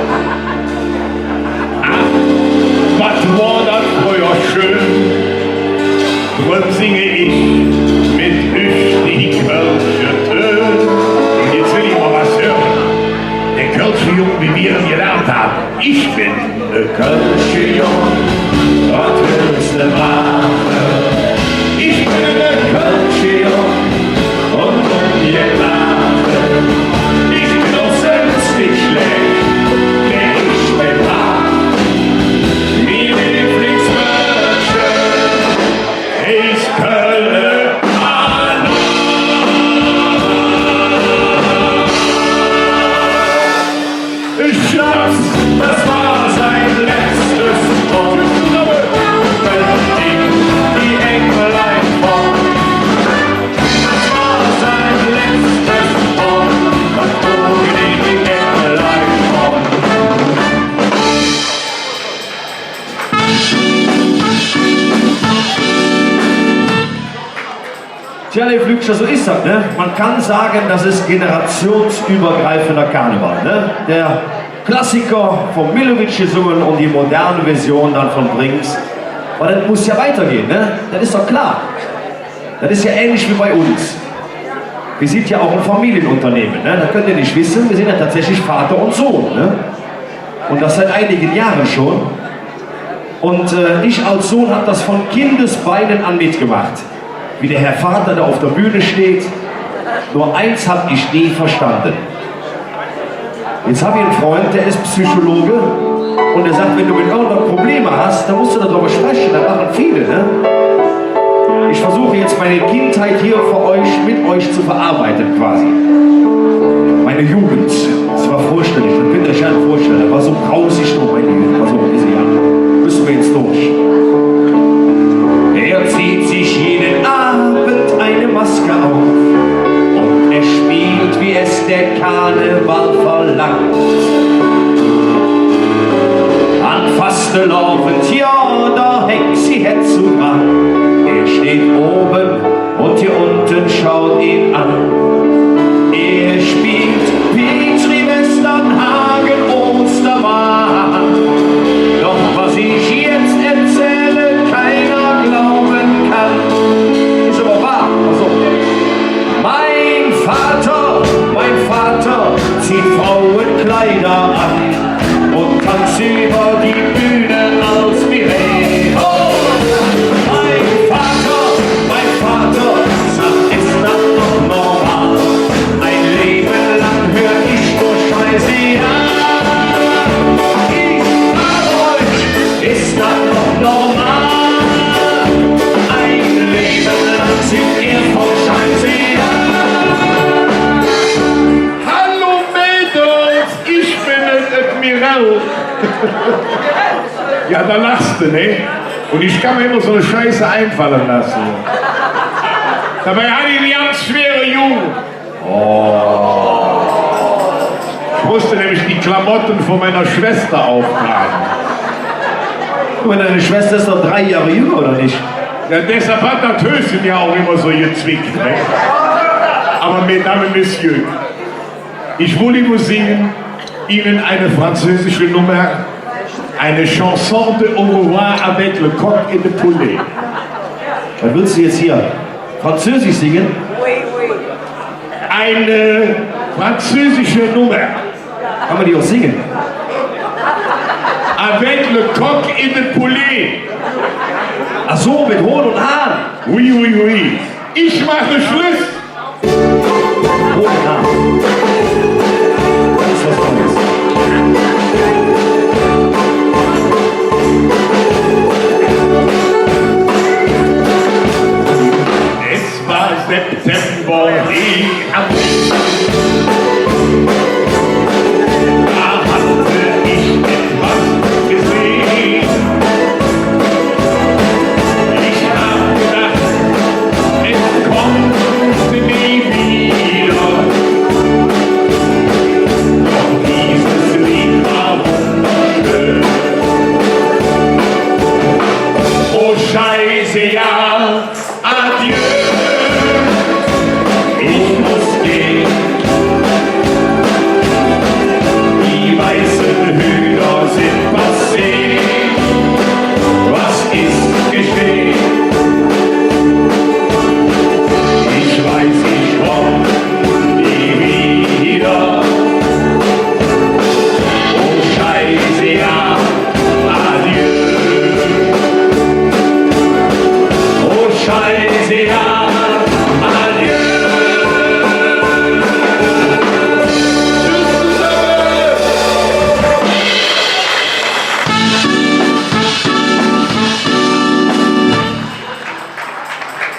Speaker 8: Was war das früher schön? Drum singe ich mit euch die Kölsche Töne. Und jetzt will ich mal was hören. Der Kölsche Jung, wie wir ihn gelernt haben. Ich bin der Kölsche Jung, was willst du machen? Ich bin der Kölsche Jung und ungeladen. Ich bin auch selbst nicht schlecht, denn ich bin wahr. Wie Lieblingswünsche ist Köln an.
Speaker 7: Schnaps, das war sein letztes Wort. Die Engelein fort. Das war sein letztes Wort. Und ohne die Engelein fort. Tja, Herr Flügscher, so ist das, ne? Man kann sagen, das ist generationsübergreifender Karneval, ne? Der Klassiker von Milovic gesungen und die moderne Version dann von Brinks. Aber das muss ja weitergehen, ne? Das ist doch klar. Das ist ja ähnlich wie bei uns. Wir sind ja auch ein Familienunternehmen, ne? Das könnt ihr nicht wissen, wir sind ja tatsächlich Vater und Sohn, ne? Und das seit einigen Jahren schon. Und ich als Sohn habe das von Kindesbeinen an mitgemacht. Wie der Herr Vater da auf der Bühne steht. Nur eins habe ich nie verstanden. Jetzt habe ich einen Freund, der ist Psychologe und der sagt, wenn du mit irgendwann Probleme hast, dann musst du darüber sprechen, das machen viele. Ne? Ich versuche jetzt meine Kindheit hier für euch, mit euch zu verarbeiten quasi. Meine Jugend, das war furchtbar, das könnt ihr euch ja nicht vorstellen, das war so grausig noch meine Jugend, war so ist ja. Müssen wir jetzt durch. Er zieht sich jeden Abend eine Maske auf und er spielt, wie es der Karneval verlangt. An Fastelavond, ja, da hängt sie herzu dran. Er steht oben und hier unten schaut ihn an. Er spielt Petri, Westernhagen, Ostermann. Doch was ich jetzt erzähle, keiner glauben kann. Ist aber wahr. Also, mein Vater zieht Frauenkleider an und tanzt über die Bühne als Mireille. Oh! Mein Vater sagt, ist das doch normal? Ein Leben lang hör ich nur Scheiße, ja. Ich frage euch, ist das doch normal? Ein Leben lang singt ihr von Scheiße, ja.
Speaker 8: Hallo Mädels, ich bin ein Admiral. Ja, da lachst du, ne? Und ich kann mir immer so eine Scheiße einfallen lassen. Dabei hatte ich eine ganz schwere Jugend. Oh. Ich musste nämlich die Klamotten von meiner Schwester auftragen.
Speaker 7: Und deine Schwester ist doch 3 Jahre jünger, oder nicht?
Speaker 8: Ja, deshalb hat das Höschen ja auch immer so gezwickt. Ne? Aber Mesdames et Messieurs, ich wollte nur singen Ihnen eine französische Nummer, eine Chanson de au revoir avec le coq et le poulet.
Speaker 7: Was willst du jetzt hier? Französisch singen?
Speaker 8: Eine französische Nummer.
Speaker 7: Kann man die auch singen?
Speaker 8: Avec le coq et le poulet.
Speaker 7: Ach so, mit Hohn und Hahn.
Speaker 8: Oui, oui, oui. Ich mache Schluss.
Speaker 7: Hohn und Hahn. Das ist was Tolles.
Speaker 8: Es war September, da hatte ich etwas gesehen. Ich hab gedacht, es kommt nie wieder. Doch dieses Lied war wunderschön. Oh Scheiße, ja, adieu. Ich muss gehen. Die weißen Hühner sind passé. Was ist geschehen? Ich weiß, ich komm nie wieder. Oh Scheiße, ja, adieu. Oh Scheiße, ja, adieu.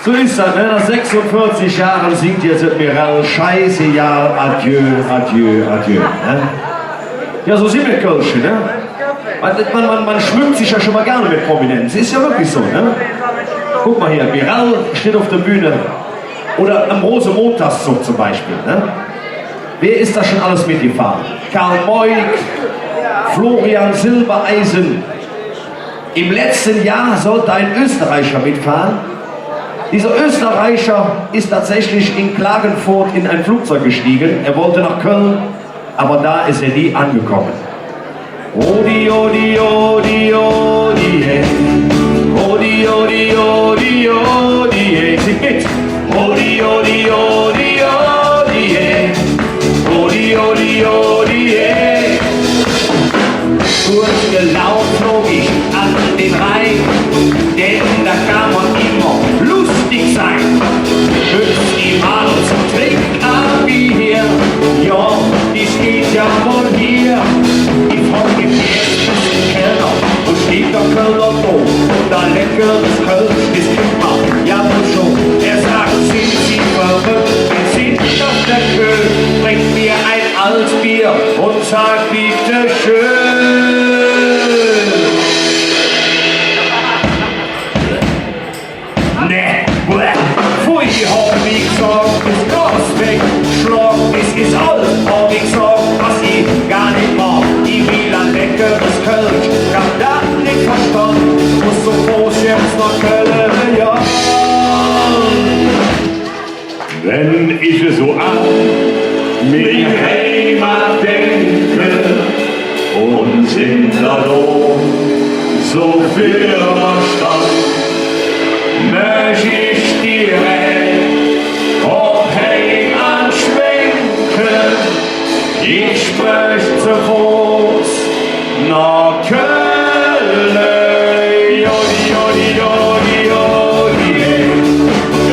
Speaker 7: So ist das, ne? Nach 46 Jahren singt jetzt Admiral Scheiße, ja, adieu, adieu, adieu. Ne? Ja, so sind wir Kölsche, ne? Man schmückt sich ja schon mal gerne mit Prominenz. Ist ja wirklich so, ne? Guck mal hier, Biral steht auf der Bühne. Oder am Rosenmontagszug zum Beispiel, ne? Wer ist da schon alles mitgefahren? Karl Moik, Florian Silbereisen. Im letzten Jahr sollte ein Österreicher mitfahren. Dieser Österreicher ist tatsächlich in Klagenfurt in ein Flugzeug gestiegen. Er wollte nach Köln, aber da ist er nie angekommen. Odi, odi, odi, odi, hey. Odi, odi, odi, odi, hey. Sing mit. Odi, odi, odi, odi, hey. Odi, odi, odi, hey. Kurz gelaufen flog ich an den Rhein, denn da kann man immer lustig sein. Höchst die Mann zum Trinkabbier, ja, dies geht ja wohl hier. Ich frag mich jetzt den Kellner, wo steht der Kölner da? Und da leckeres Kölsch ist immer, ja wohl schon. Er sagt, sind Sie verrückt, wir sind auf der Köhl, bringt mir ein Altbier und sagt bitte schön. Ne, pfui, hab ich gesagt, ist Gas weg, Schlag, es ist alles, hab ich gesagt, was ich gar nicht mag. Ich will ein leckeres Kölsch, hab das nicht verstanden, muss so groß jetzt nach Köln, ja.
Speaker 8: Wenn ich es so an mich Heimat denke und in der Lohn so viel Verstand, möchte ich direkt auf Heim anschwenken. Ich möchte zu Fuß nach Köln. Jodi, jodi, jodi, jodi,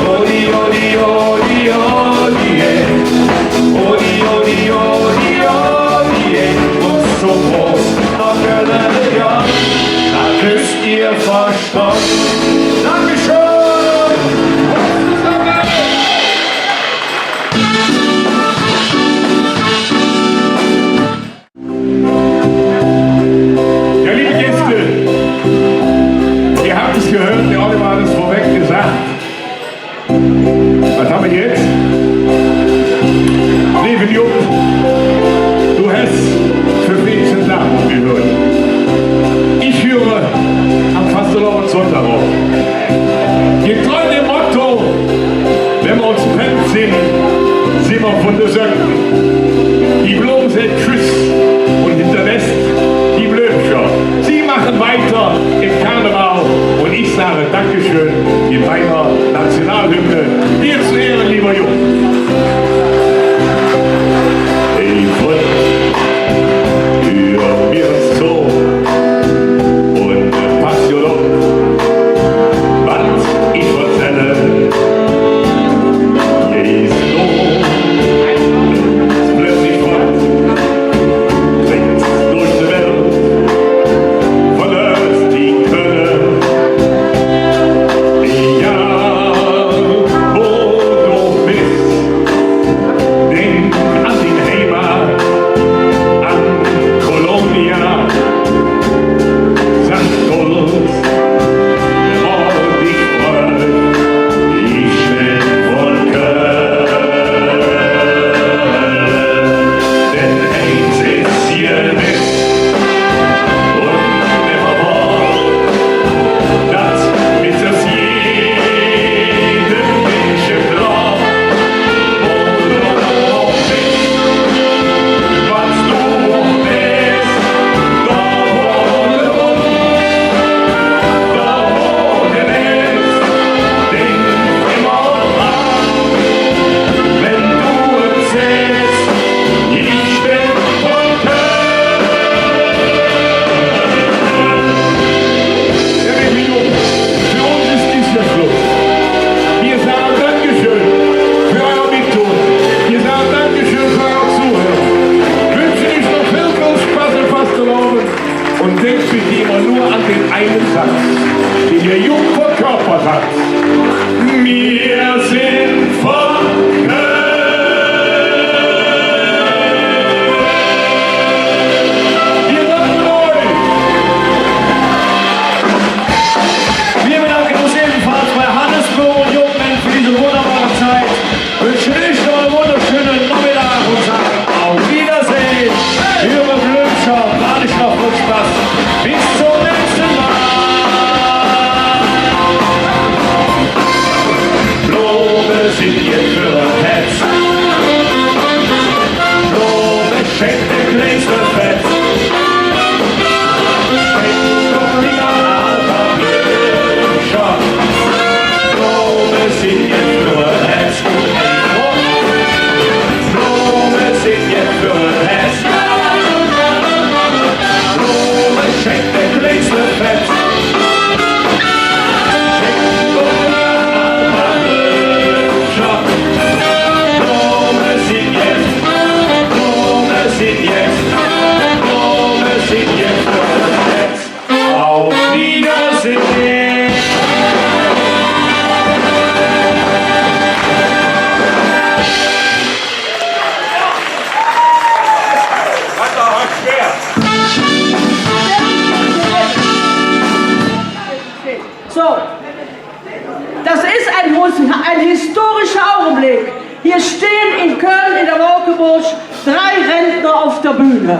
Speaker 8: jodi, jodi, jodi, jodi, jodi, jodi, jodi, jodi, muss zu Fuß nach Köln, ja, das ist ihr Verstand. Dankeschön! Ja, liebe Gäste, ihr habt es gehört, der Oliver hat es vorweg gesagt. Was haben wir jetzt? Liebe Jupp, du hast für 14 Namen gehört. Ich führe am Fastelovens Sonntag auf. Getreu dem Motto, wenn wir uns fremd sind, sind wir von der Söcken. Die Blumen sind Tschüss und hinterlässt die Blödscher. Sie machen weiter im Karneval und ich sage Dankeschön in meiner Nationalhymne. Dir zu Ehren, lieber Jung. Ich hör mir so und Passion, was ich erzähle, ist los. Plötzlich fort, trägt durch die Welt, verlässt die Köln. Ja, wo du bist, denk an den Heimat, an Kolonia, St. Gulls, und ich freu, ich bin von Köln. Denn eins ist hier nicht und nimmer war, das ist es jedem Menschen klar. Wo du auch bist, was du auch bist, da wo du bist, denk immer dran, wenn du erzählst, ich bin von Köln. Ja, liebe Jungs, für uns ist dies der Schluss. Wir sagen Dankeschön für euer Mittun. Wir sagen Dankeschön für euer Zuhören. Wünschen euch noch viel Spaß im Fastelovens und denkt bitte immer nur an den einen Satz, den der Jung verkörpert hat. Wir sind von Köln.
Speaker 1: So, das ist ein historischer Augenblick. Hier stehen in Köln, in der Wolkebusch, 3 Rentner auf der Bühne.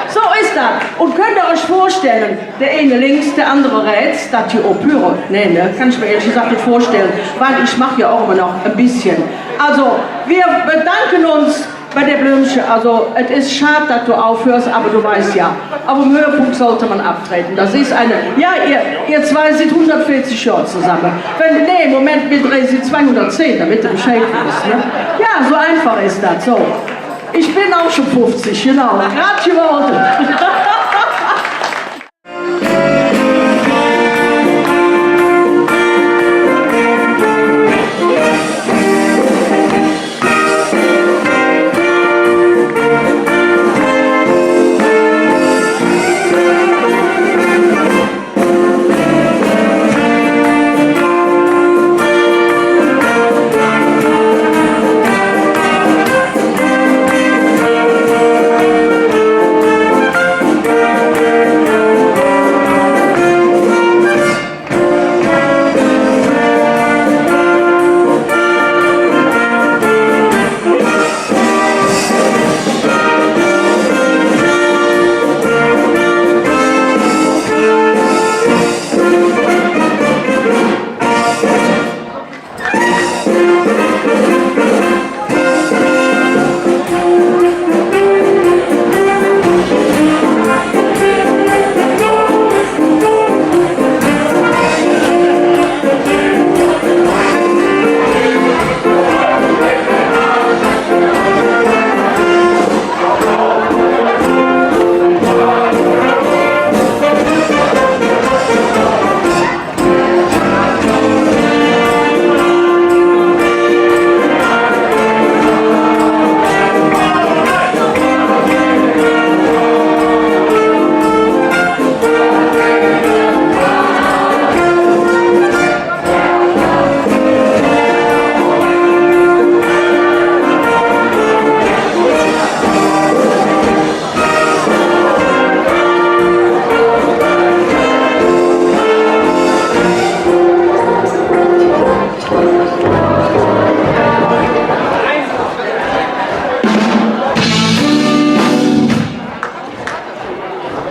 Speaker 1: So ist das. Und könnt ihr euch vorstellen, der eine links, der andere rechts, das hier auch Pyro. Nee, ne, kann ich mir ehrlich gesagt nicht vorstellen, weil ich mache ja auch immer noch ein bisschen. Also, wir bedanken uns bei der Blümchen. Also, es ist schade, dass du aufhörst, aber du weißt ja, auf dem Höhepunkt sollte man abtreten. Das ist eine, ja, ihr zwei sind 140 Jahre zusammen. Nee, Moment, wir drehen sie 210, damit du Bescheid wirst, ne? Ja, so einfach ist das, so. Ich bin auch schon 50, genau. Gerade geworden.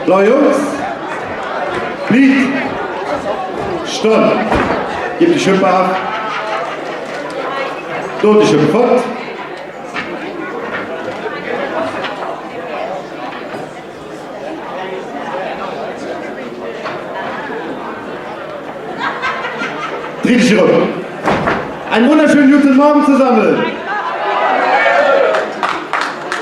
Speaker 4: So, Jungs, Lied, Stopp, gib die Schippe ab, dort die Schippe fort. Dritte Schippe. Einen wunderschönen guten Morgen zusammen.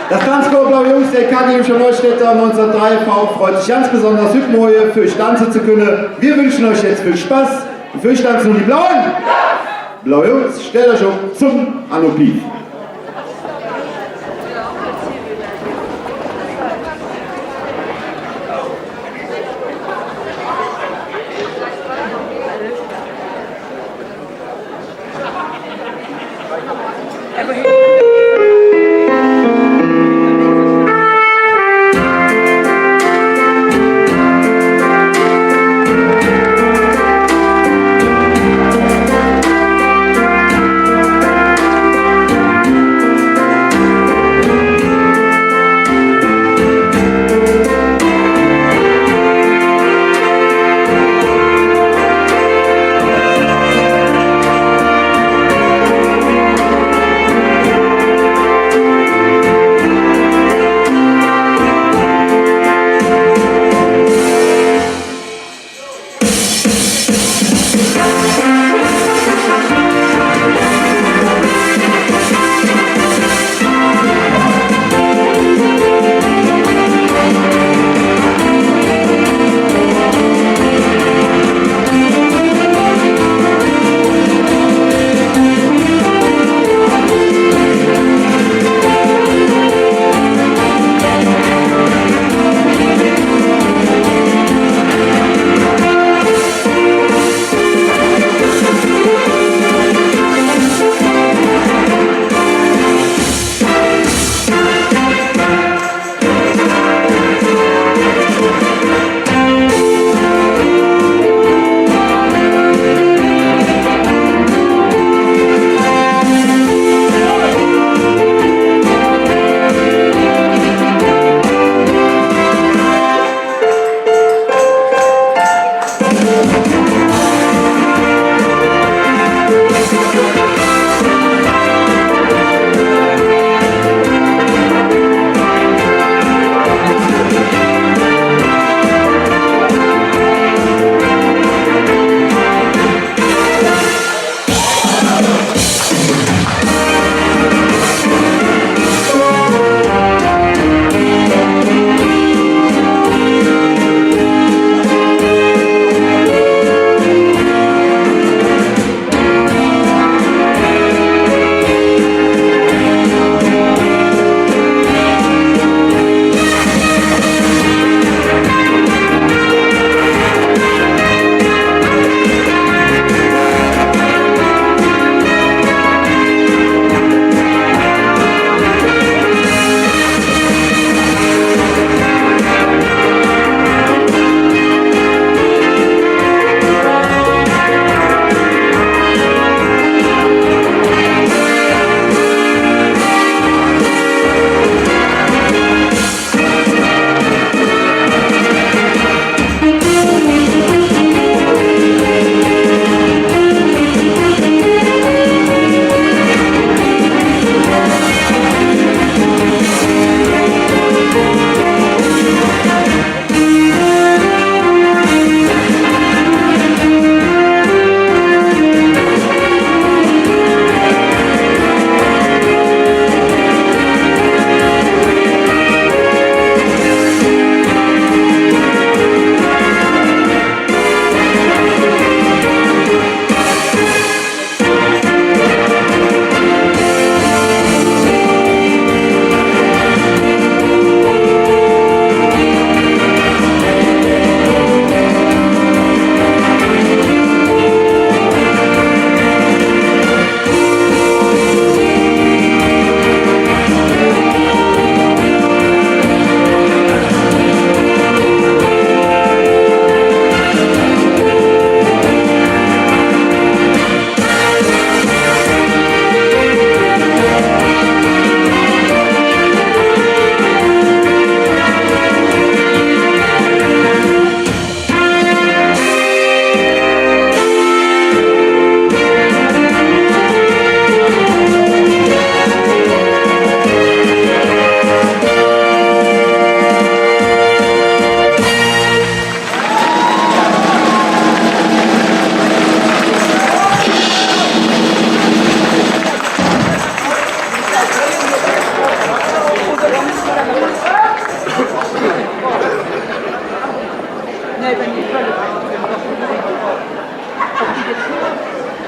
Speaker 4: Das Tanzchor Blaue Jungs der Akademische Neustädter 1903 freut sich ganz besonders heute für euch tanzen zu können. Wir wünschen euch jetzt viel Spaß. Und für euch tanzen nur die Blauen. Blaue Jungs, stellt euch auf zum Anopie.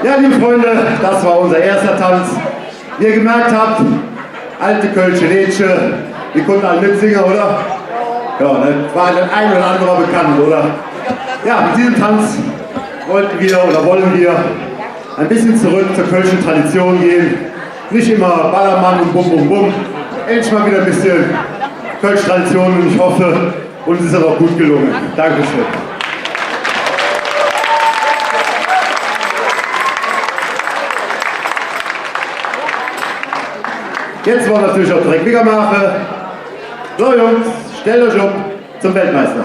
Speaker 9: Ja, liebe Freunde, das war unser erster Tanz. Wie ihr gemerkt habt, alte Kölsche Lädsche, die konnten alle mitsingen, oder? Ja, dann war der ein oder andere bekannt, oder? Ja, mit diesem Tanz wollten wir oder wollen wir ein bisschen zurück zur kölschen Tradition gehen. Nicht immer Ballermann und Bum Bum Bum. Endlich mal wieder ein bisschen kölsche Tradition und ich hoffe, uns ist das auch gut gelungen. Dankeschön. Jetzt wollen wir natürlich auch direkt wieder machen. So Jungs, stellt euch um zum Weltmeister.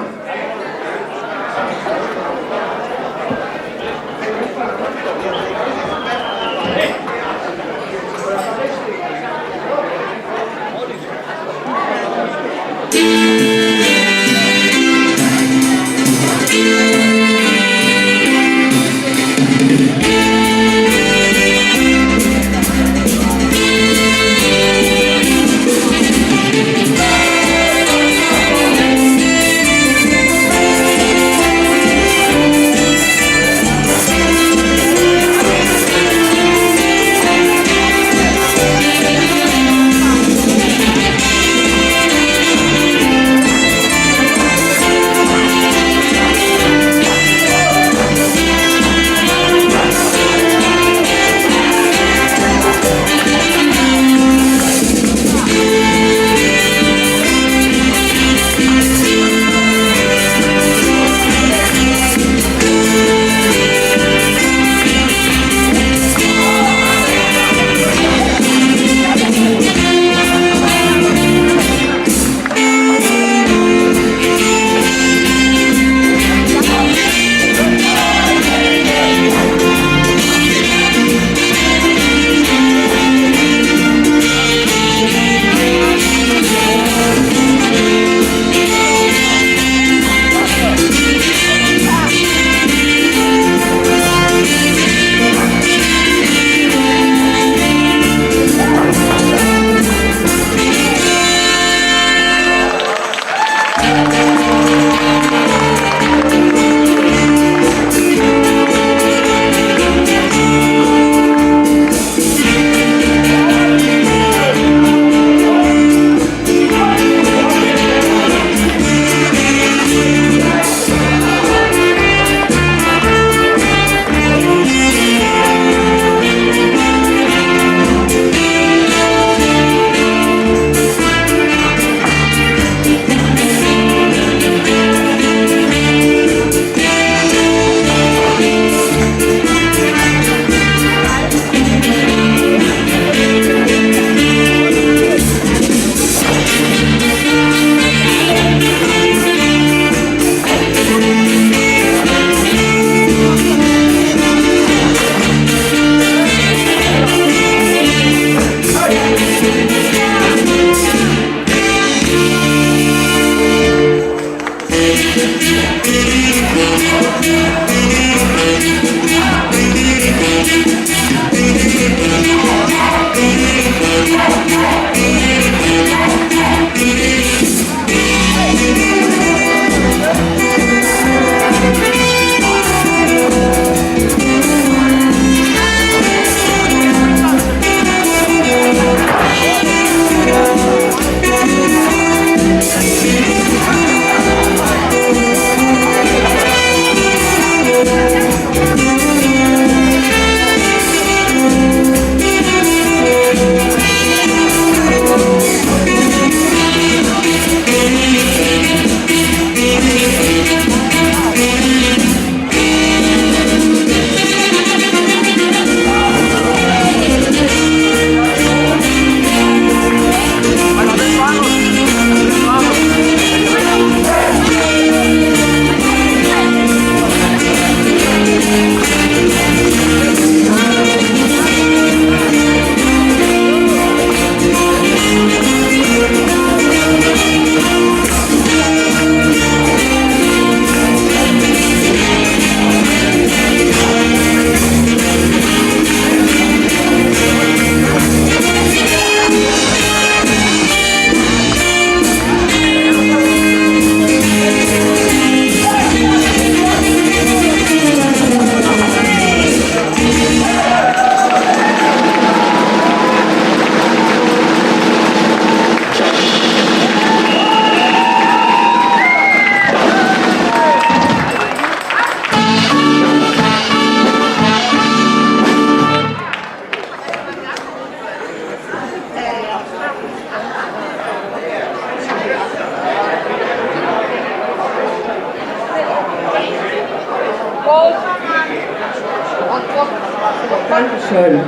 Speaker 1: Dankeschön.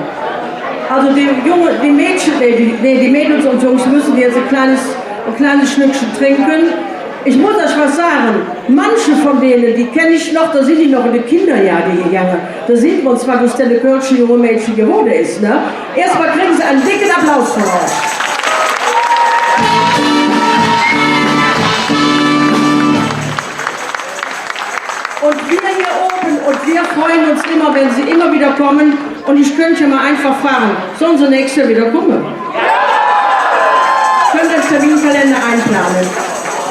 Speaker 1: Also die Mädels und Jungs müssen jetzt ein kleines Schlückchen trinken. Ich muss euch was sagen, manche von denen, die kenne ich noch, da sind die noch in die Kinderjahre gegangen. Da sieht man zwar, dass der Kölsche junge Mädchen geworden ist. Ne? Erstmal kriegen sie einen dicken Applaus von euch. Und wir hier oben, und wir freuen uns immer, wenn sie immer wieder kommen. Und ich könnte ja mal einfach fragen, sollen sie nächstes Jahr wieder kommen? Könnt ihr den Terminkalender einplanen?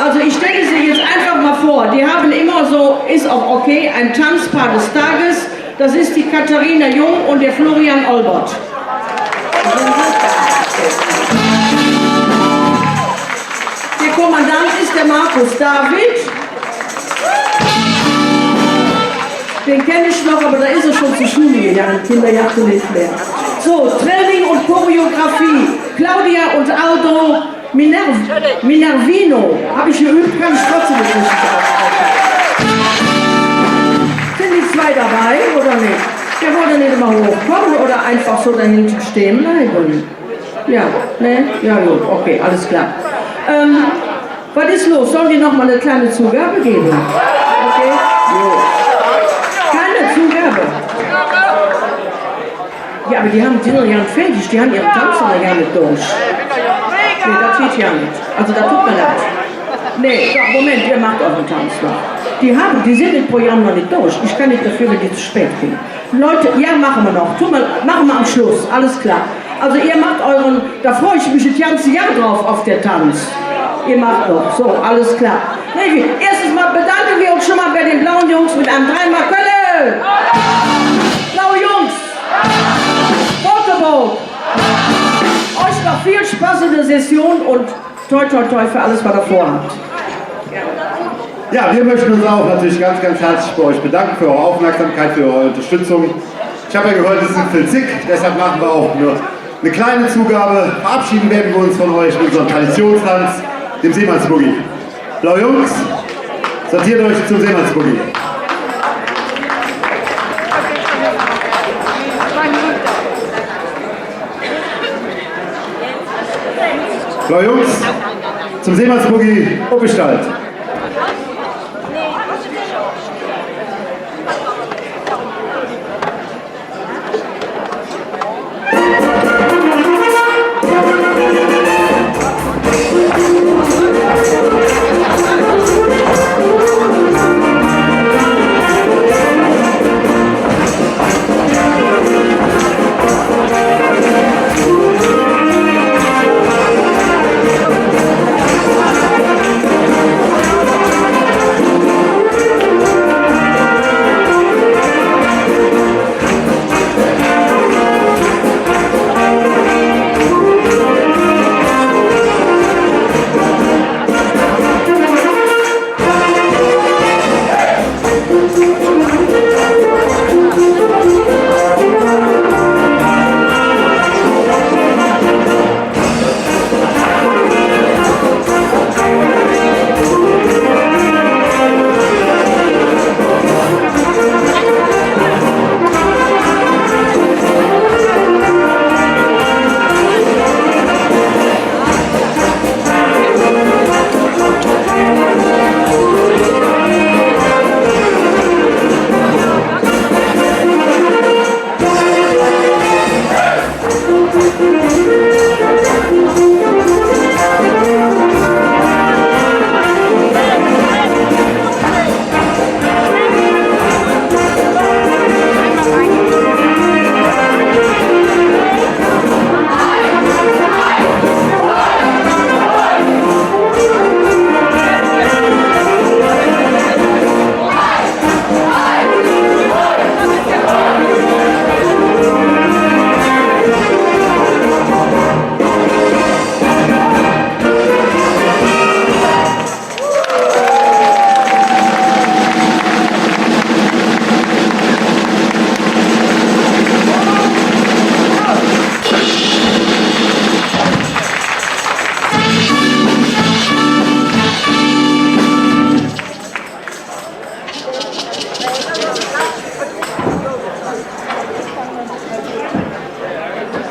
Speaker 1: Also ich stelle sie jetzt einfach mal vor, die haben immer so, ist auch okay, ein Tanzpaar des Tages. Das ist die Katharina Jung und der Florian Olbert. Der Kommandant ist der Markus David. Den kenne ich noch, aber da ist er schon zur Schule gegangen, Kinderjagd nicht mehr. So, Training und Choreografie. Claudia und Aldo Minervino. Habe ich geübt, kann ich trotzdem nicht richtig aussprechen. Sind die zwei dabei oder nicht? Der wollte nicht immer hochkommen oder einfach so dahinten stehen bleiben? Ja, ne? Ja, gut, okay, alles klar. Was ist los? Sollen die noch mal eine kleine Zugabe geben? Okay? Jo. Keine Zugabe. Ja, aber die sind noch ja nicht fertig, die haben ihre Tanzen noch gar nicht durch. Nee, das geht ja nicht. Also da tut mir leid. Nee, doch, Moment, ihr macht euren Tanz noch. Die sind im Programm noch nicht durch. Ich kann nicht dafür, wenn die zu spät gehen. Leute, ja, machen wir noch. Machen wir am Schluss, alles klar. Also ihr macht euren, da freue ich mich das ganze Jahr drauf auf der Tanz. Ihr macht noch, so, alles klar. Nee, erstes Mal bedanken wir uns schon mal bei den blauen Jungs mit einem dreimal Kölle. Blaue Jungs. Fotoboot. Euch noch viel Spaß in der Session und toi toi toi für alles, was ihr vorhabt.
Speaker 9: Ja, wir möchten uns auch natürlich ganz, ganz herzlich bei euch bedanken für eure Aufmerksamkeit, für eure Unterstützung. Ich habe ja gehört, es ist ein Filzig, deshalb machen wir auch nur eine kleine Zugabe. Verabschieden werden wir uns von euch mit unserem Traditionstanz, dem Seemannsboogie. Blaue Jungs, sortiert euch zum Seemannsboogie. Blaue Jungs, zum Seemannsboogie, Aufgestalt.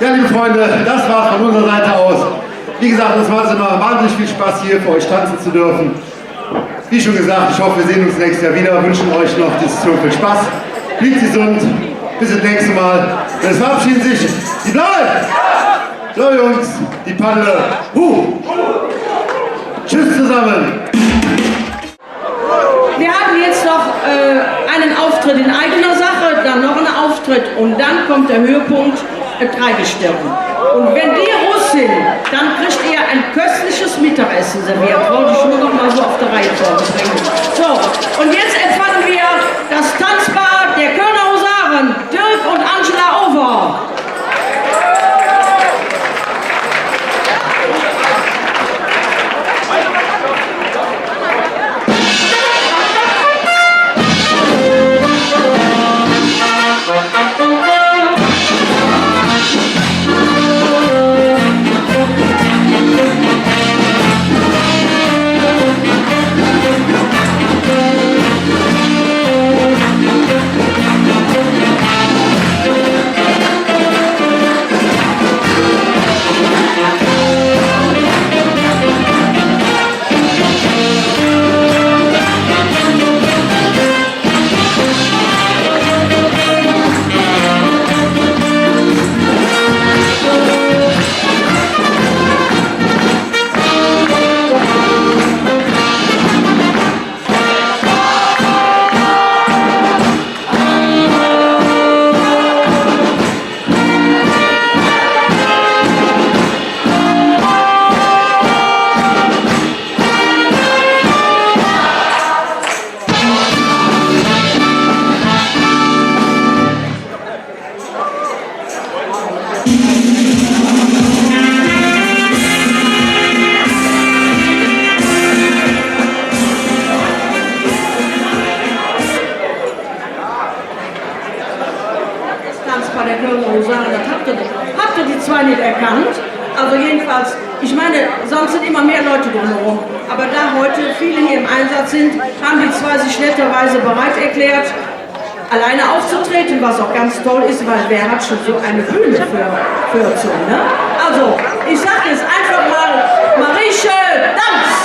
Speaker 9: Ja, liebe Freunde, das war von unserer Seite aus. Wie gesagt, es macht immer wahnsinnig viel Spaß, hier für euch tanzen zu dürfen. Wie schon gesagt, ich hoffe, wir sehen uns nächstes Jahr wieder. Wünschen euch noch dieses Tour viel Spaß. Bleibt gesund. Bis zum nächsten Mal. Und es verabschieden sich die Blaue, Blaue Jungs, die Paddel. Tschüss zusammen.
Speaker 1: Wir haben jetzt noch einen Auftritt in eigener Sache, dann noch einen Auftritt und dann kommt der Höhepunkt, Dreigestirn. Und wenn die Russ sind, dann kriegt ihr ein köstliches Mittagessen serviert. Wollte ich nur noch mal so auf der Reihe vorbringen. So, und jetzt empfangen wir das Tanzpaar der Kölner Husaren, Dirk und Angela Over. Tanzpaar der Kölner Husaren, das habt ihr die zwei nicht erkannt. Also jedenfalls, ich meine, sonst sind immer mehr Leute drumherum. Aber da heute viele hier im Einsatz sind, haben die zwei sich netterweise bereit erklärt, alleine aufzutreten, was auch ganz toll ist, weil wer hat schon so eine Bühne für so, ne? Also, ich sag jetzt einfach mal, Marieche, Tanz!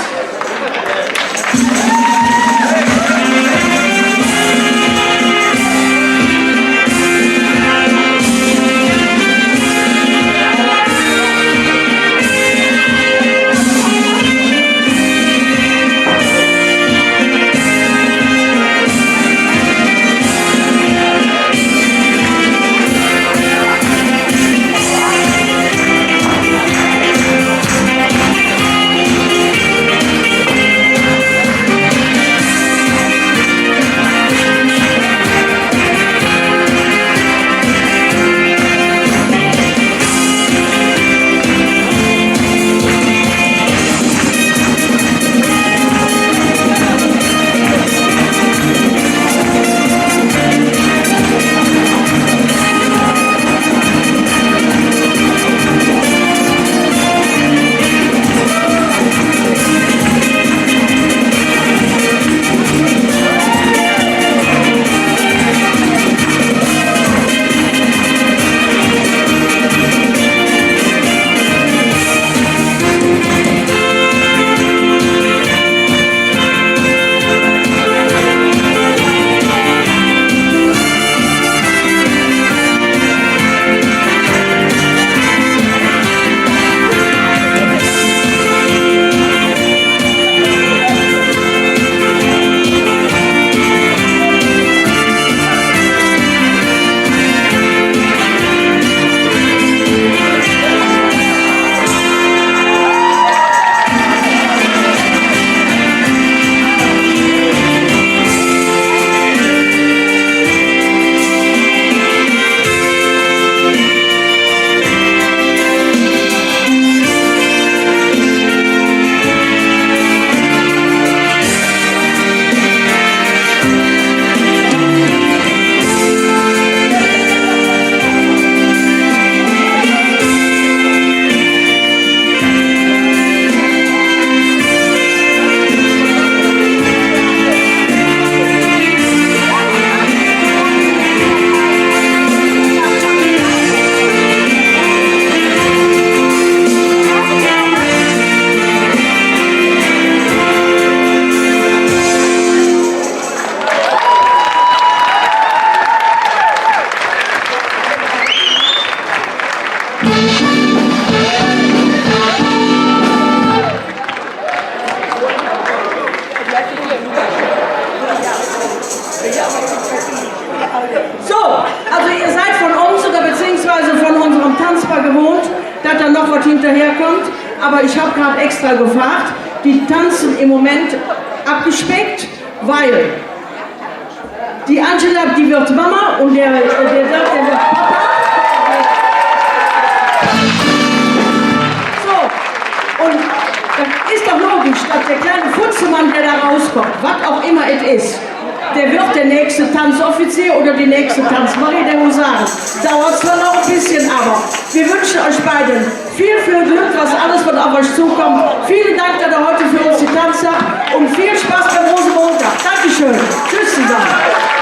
Speaker 1: So, also ihr seid von uns oder beziehungsweise von unserem Tanzpaar gewohnt, dass da noch was hinterherkommt. Aber ich habe gerade extra gefragt, die tanzen im Moment abgespeckt, weil die Angela, die wird Mama und der wird Papa. So, und das ist doch logisch, dass der kleine Futzemann, der da rauskommt, was auch immer es ist, der wird der nächste Tanzoffizier oder die nächste Tanzmarie der Husaren. Dauert zwar noch ein bisschen, aber wir wünschen euch beiden viel Glück, was alles, was auf euch zukommt. Vielen Dank, dass ihr heute für uns getanzt habt und viel Spaß beim Rosenmontag. Dankeschön. Tschüss zusammen.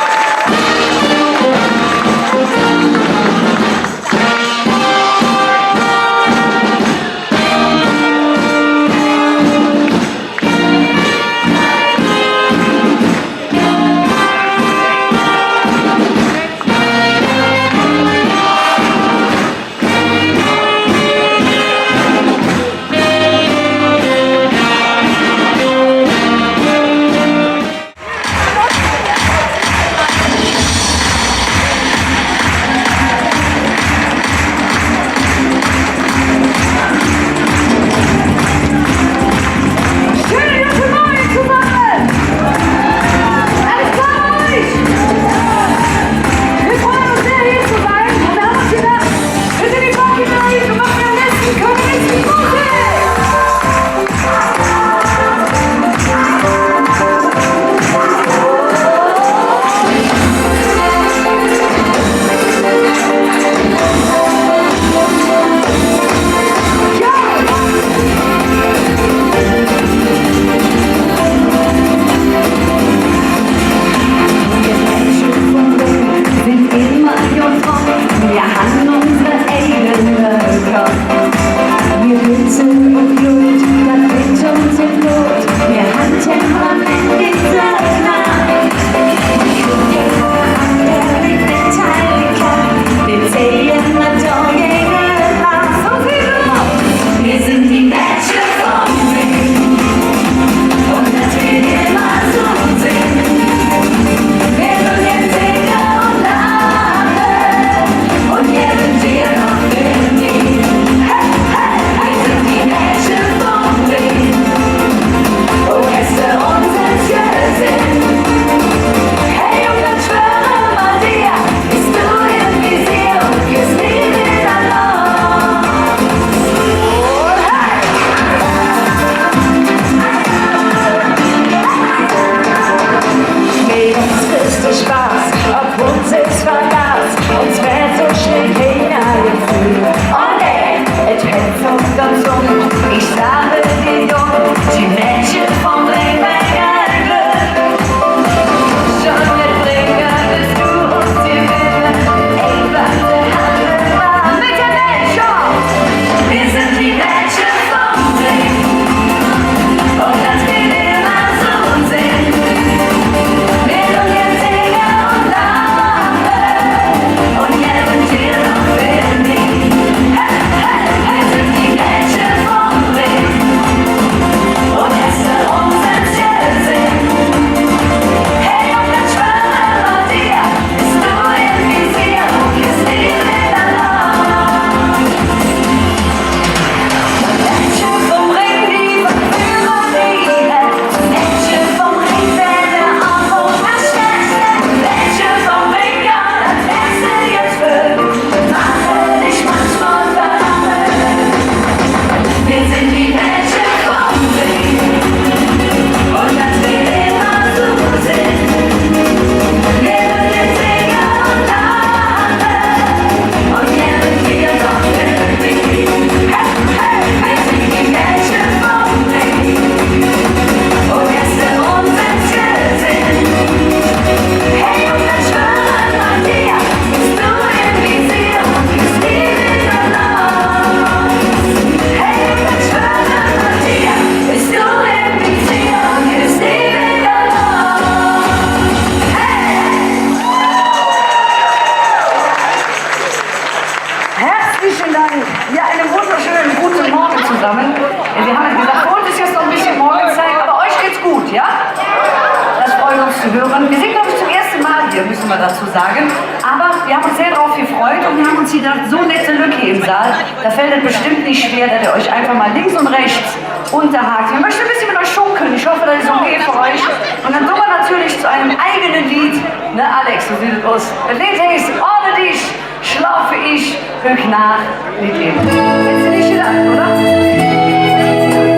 Speaker 10: zu hören. Wir sind, glaube ich, zum ersten Mal hier, müssen wir dazu sagen. Aber wir haben uns sehr darauf gefreut und wir haben uns hier gedacht, so nette Lücke im Saal, da fällt es bestimmt nicht schwer, dass ihr euch einfach mal links und rechts unterhakt. Wir möchten ein bisschen mit euch schunkeln. Ich hoffe, das ist okay für euch. Und dann kommen wir natürlich zu einem eigenen Lied. Ne, Alex, so sieht es aus. Das Lied heißt Ohne dich schlafe ich, höch nach mit ihm. Hättest du nicht gedacht, oder?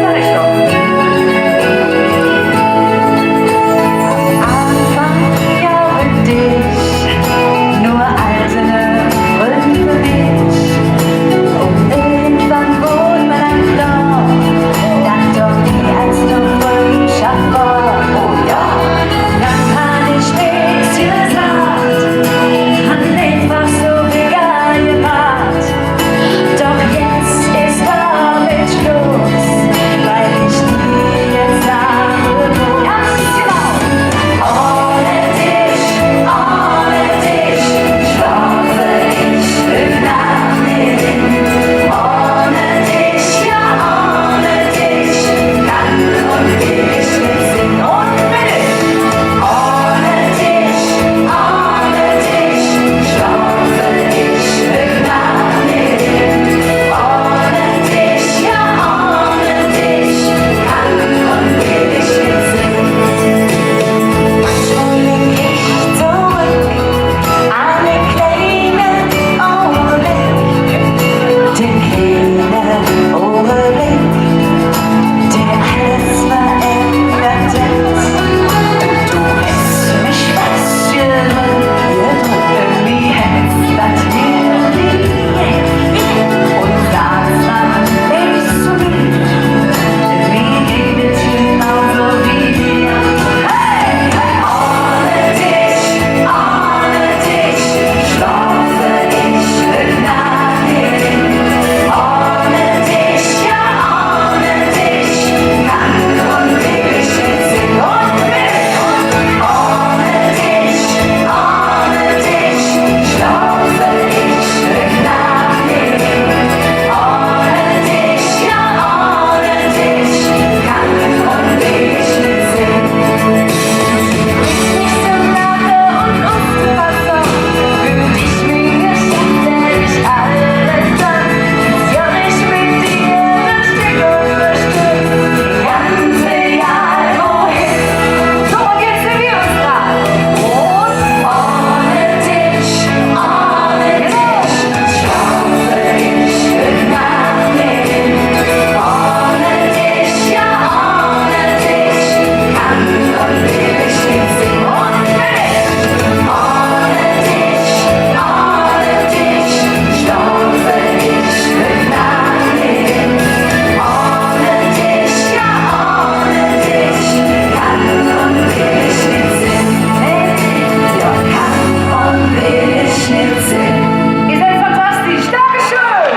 Speaker 10: Sag ich doch. Anfang Jahre dich, nur einzelne Rücken für mich. Und irgendwann wohnt man ein Dorf, dann doch nie als nur Freundschaft war. Oh ja, dann kann ich nichts gesagt, hat einfach so egal gemacht. Doch jetzt ist damit Schluss, weil ich nie jetzt sage, ganz genau. Ohne dich schlafe ich nach mir hin. Ohne dich, ja ohne dich, kann und will ich nicht singen. Und will ich. Ohne dich schlafe ich nach mir hin. Ohne dich, ja ohne dich, kann und will ich nicht singen. Manchmal denk ich zurück an den kleinen Augenblick, der alles verändert hat. Du hättest mich fast gedrückt, irgendwie hättest das mir gelegt und sagst dann nicht zu mir, mir geht es genauso wie dir. Hey, ohne dich schlafe ich nach dir hin. Ohne dich, ja ohne dich, kann und will ich nicht singen. Und will ich. Ohne dich schlafe ich nach dir hin. Ohne dich, ja ohne dich, kann und will ich nicht singen. Nicht so lange und unfassbar, für dich mir schätze ich alles an. Ja, ich mit dir Stück für Stück, ganz egal wohin. So, und jetzt sind wir uns dran. Und ohne dich schlafe ich nach mir hin. Ohne dich, ja ohne dich, kann und will ich nicht singen. Und will ich. Ohne dich schlafe ich nach mir hin. Ohne dich, ja ohne dich, kann und will ich nicht singen. Ja, kann und will ich nicht singen. Ihr seid fantastisch. Dankeschön.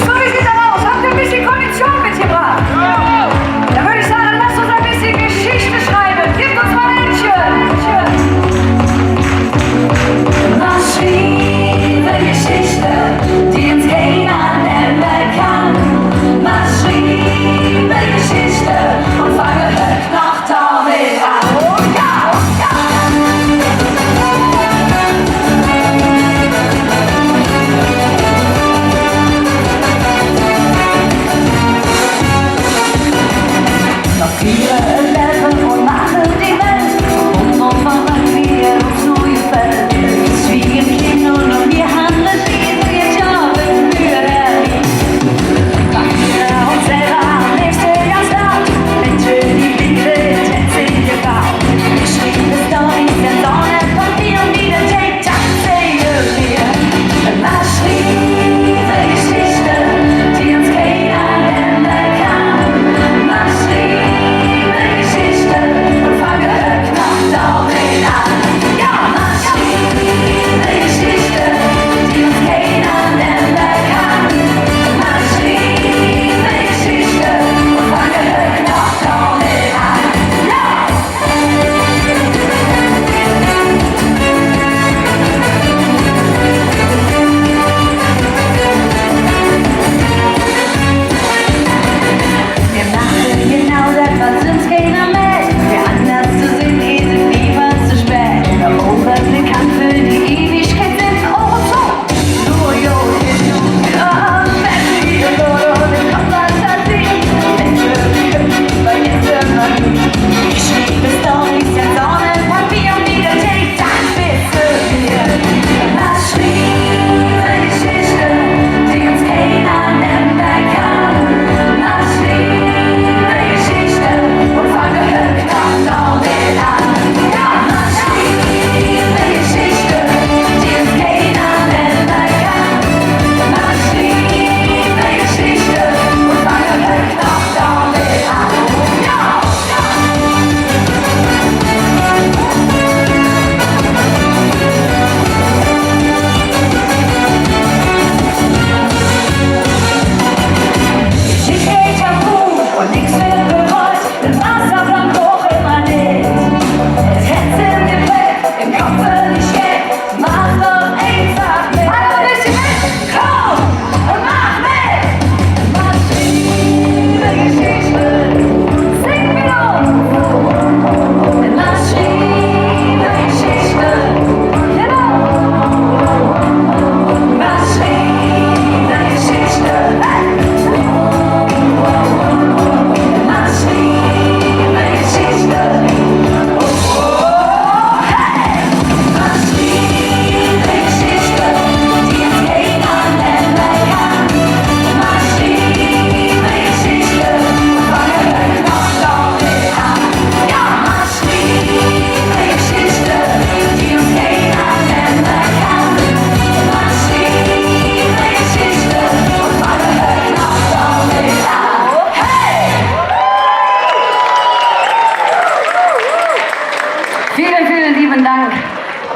Speaker 10: So, wie sieht das aus? Habt ihr ein bisschen Kondition mitgebracht? Dann würde ich sagen, lasst uns ein bisschen Geschichte schreiben. Gebt uns mal ein Händchen. Was schriebe Geschichte, die uns keiner nennen kann. Was schriebe Geschichte und fange heute noch damit an. Oh ja, oh ja. Noch viele leben und machen die Welt und verwandt wir uns so gefällt. Es wie im Kino und wir haben das Lied und jetzt jobben für Berlin. Machen wir uns selber am nächsten Jahr stark, wenn schön die Liebe jetzt in dir baut. Geschriebene Storys, der Sonne von dir und wieder TikTok sehen wir. Was schriebe Geschichte, die uns keiner nennen kann. Was schriebe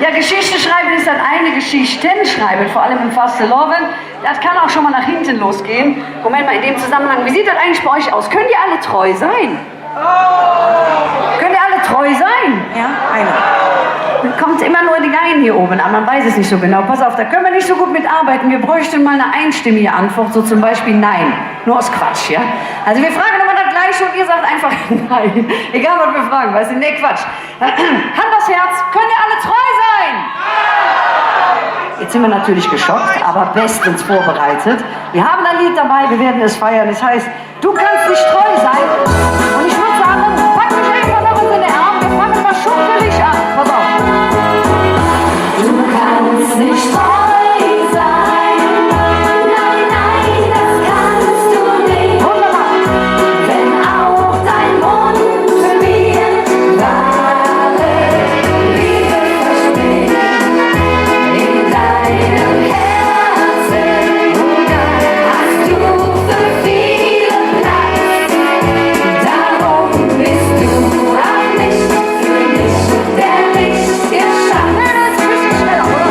Speaker 11: Ja, Geschichte schreiben ist dann eine Geschichten schreiben, vor allem im Fasteloven. Das kann auch schon mal nach hinten losgehen. Moment mal, in dem Zusammenhang, wie sieht das eigentlich bei euch aus? Könnt ihr alle treu sein? Könnt ihr alle treu sein? Ja, einer. Kommt immer nur die Geigen hier oben an, man weiß es nicht so genau. Pass auf, da können wir nicht so gut mitarbeiten. Wir bräuchten mal eine einstimmige Antwort, so zum Beispiel Nein. Nur aus Quatsch, ja? Also wir fragen immer das Gleiche und ihr sagt einfach Nein. Egal, was wir fragen, weißt du? Nee, Quatsch. Hand aufs Herz, könnt ihr alle treu sein? Jetzt sind wir natürlich geschockt, aber bestens vorbereitet. Wir haben ein Lied dabei, wir werden es feiern. Das heißt, du kannst nicht treu sein. Und ich würde sagen, pack mich einfach noch unter den Arm. Wir fangen mal schunkelig an. Pass auf. Du kannst nicht treu sein. Nein, nein, das kannst du nicht. Wunderbar. Wenn auch dein Mund mir wahre Liebe verspricht. In deinem Herzen hast du für viele Platz. Darum bist du auch nicht für mich, der nicht geschafft. Das ist ein bisschen schneller, oder?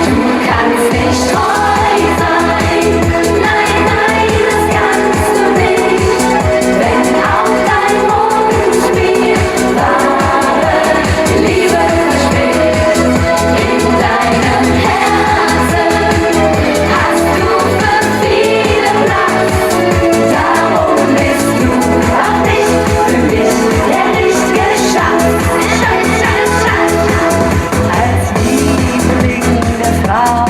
Speaker 11: Du kannst nicht treu sein. Nein, nein, das kannst du nicht. Wenn auch dein Mund mir wahre Liebe verspricht. In deinem Herzen hast du für viele Platz. Darum bist du auch nicht für mich, der nicht geschafft. Als Liebling der Frau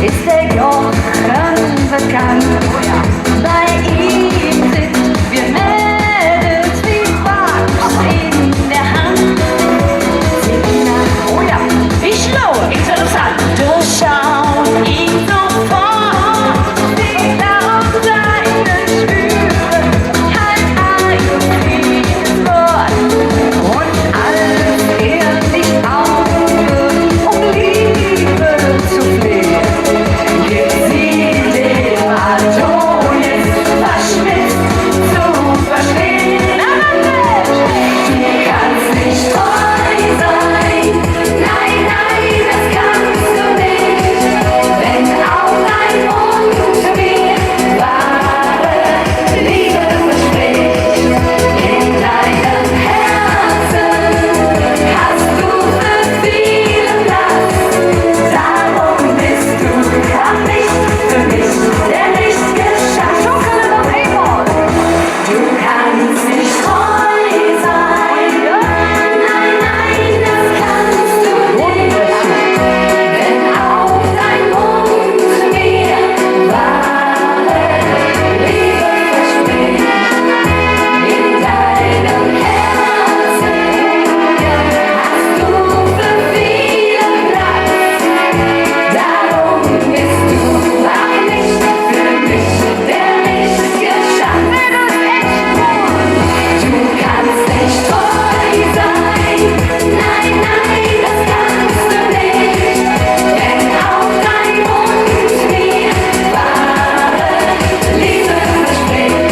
Speaker 11: ist der Jochen bekannt. Bei ihm sind wir Mädels wie Wachs in der Hand. Oh ja, wie schlau, interessant. Durchschaut ihn sofort, liegt auf seinen Schwüren, halt ein Wort und alles er nicht auf, um Liebe zu flehen. Jetzt sieht dem Adonis verschmitzt zu verstehen. Du kannst nicht treu sein. Nein, nein, das kannst du nicht. Wenn auch dein Mund mir wahre Liebe verspricht. In deinem Herzen hast du für viele Platz. Darum bist du auch nicht für mich, der nicht geschafft. Schon kann er noch einmal. Du kannst nicht treu sein. Nein, nein, das kannst du nicht. Wenn auch dein Mund mir wahre Liebe verspricht. In deinem Herzen hast du für viele Platz. Darum bist du auch nicht für mich, der nicht geschafft. Das ist echt gut. Du kannst nicht treu sein. Nein, nein, das kannst du nicht. Wenn auch dein Mund mir wahre Liebe verspricht.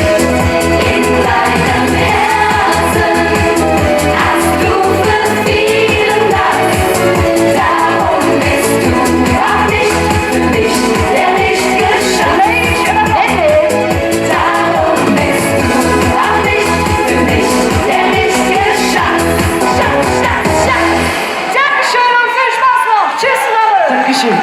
Speaker 11: In deinem Herzen hast du für viele Platz. Darum bist du auch nicht für mich, der nicht geschafft. Darum bist du auch nicht für mich, der nicht geschafft. Dankeschön und viel Spaß noch. Tschüss, Leute. Dankeschön.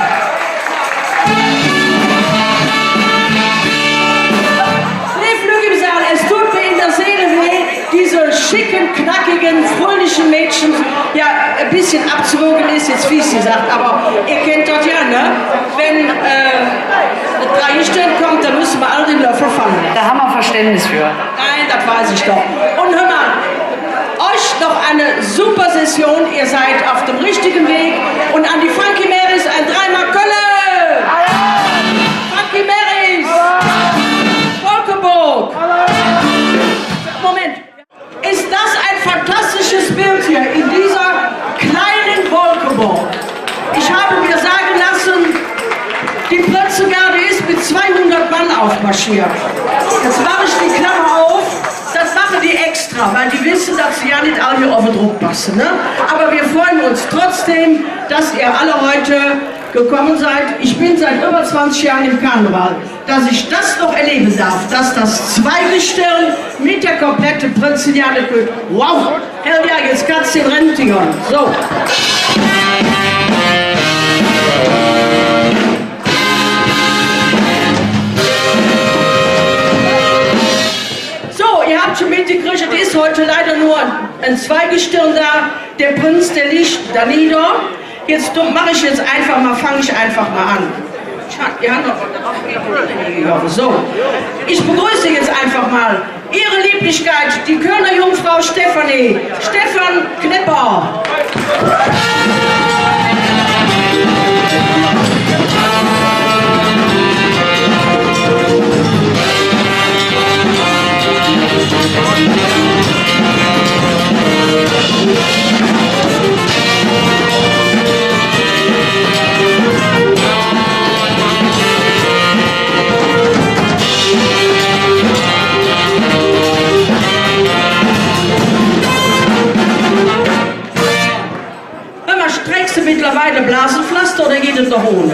Speaker 1: Nee, Flügelsaal, es tut mir in der Seele weh, diese schicken, knackigen, fröhlichen Mädchen, ja, ein bisschen abzuwogen ist jetzt fies gesagt, aber ihr kennt das ja, ne? Wenn das Dreigestellt kommt, dann müssen wir alle den Löffel fangen.
Speaker 11: Da haben wir Verständnis für.
Speaker 1: Nein, das weiß ich doch. Und hör mal, euch noch eine super Session, ihr seid auf dem richtigen Weg und an die Funky Marys ein dreimal Kölle! Funky Marys! Volkeburg! Moment, ist das ein fantastisches Bild hier in dieser kleinen Volkeburg? Ich habe mir sagen lassen, die Plötzengarde ist mit 200 Mann aufmarschiert. Jetzt mache ich die Klammer auf, das machen die extra. extra, weil die wissen, dass sie ja nicht alle hier auf den Druck passen. Ne? Aber wir freuen uns trotzdem, dass ihr alle heute gekommen seid. Ich bin seit über 20 Jahren im Karneval, dass ich das noch erleben darf, dass das Zweigestirn mit der kompletten Prinzenjahre geht. Wow! Helga, jetzt kannst du den Rennen tingern. So. So, ihr habt schon mitgekriegt, es ist heute leider nur ein Zweigestirn da. Der Prinz, der liegt da nieder. Jetzt mache ich jetzt einfach mal, fange ich einfach mal an. Ihr habt noch so. Ich begrüße jetzt einfach mal Ihre Lieblichkeit, die Kölner Jungfrau Stefanie. Stefan Knepper. Mittlerweile Blasenpflaster oder geht es noch ohne?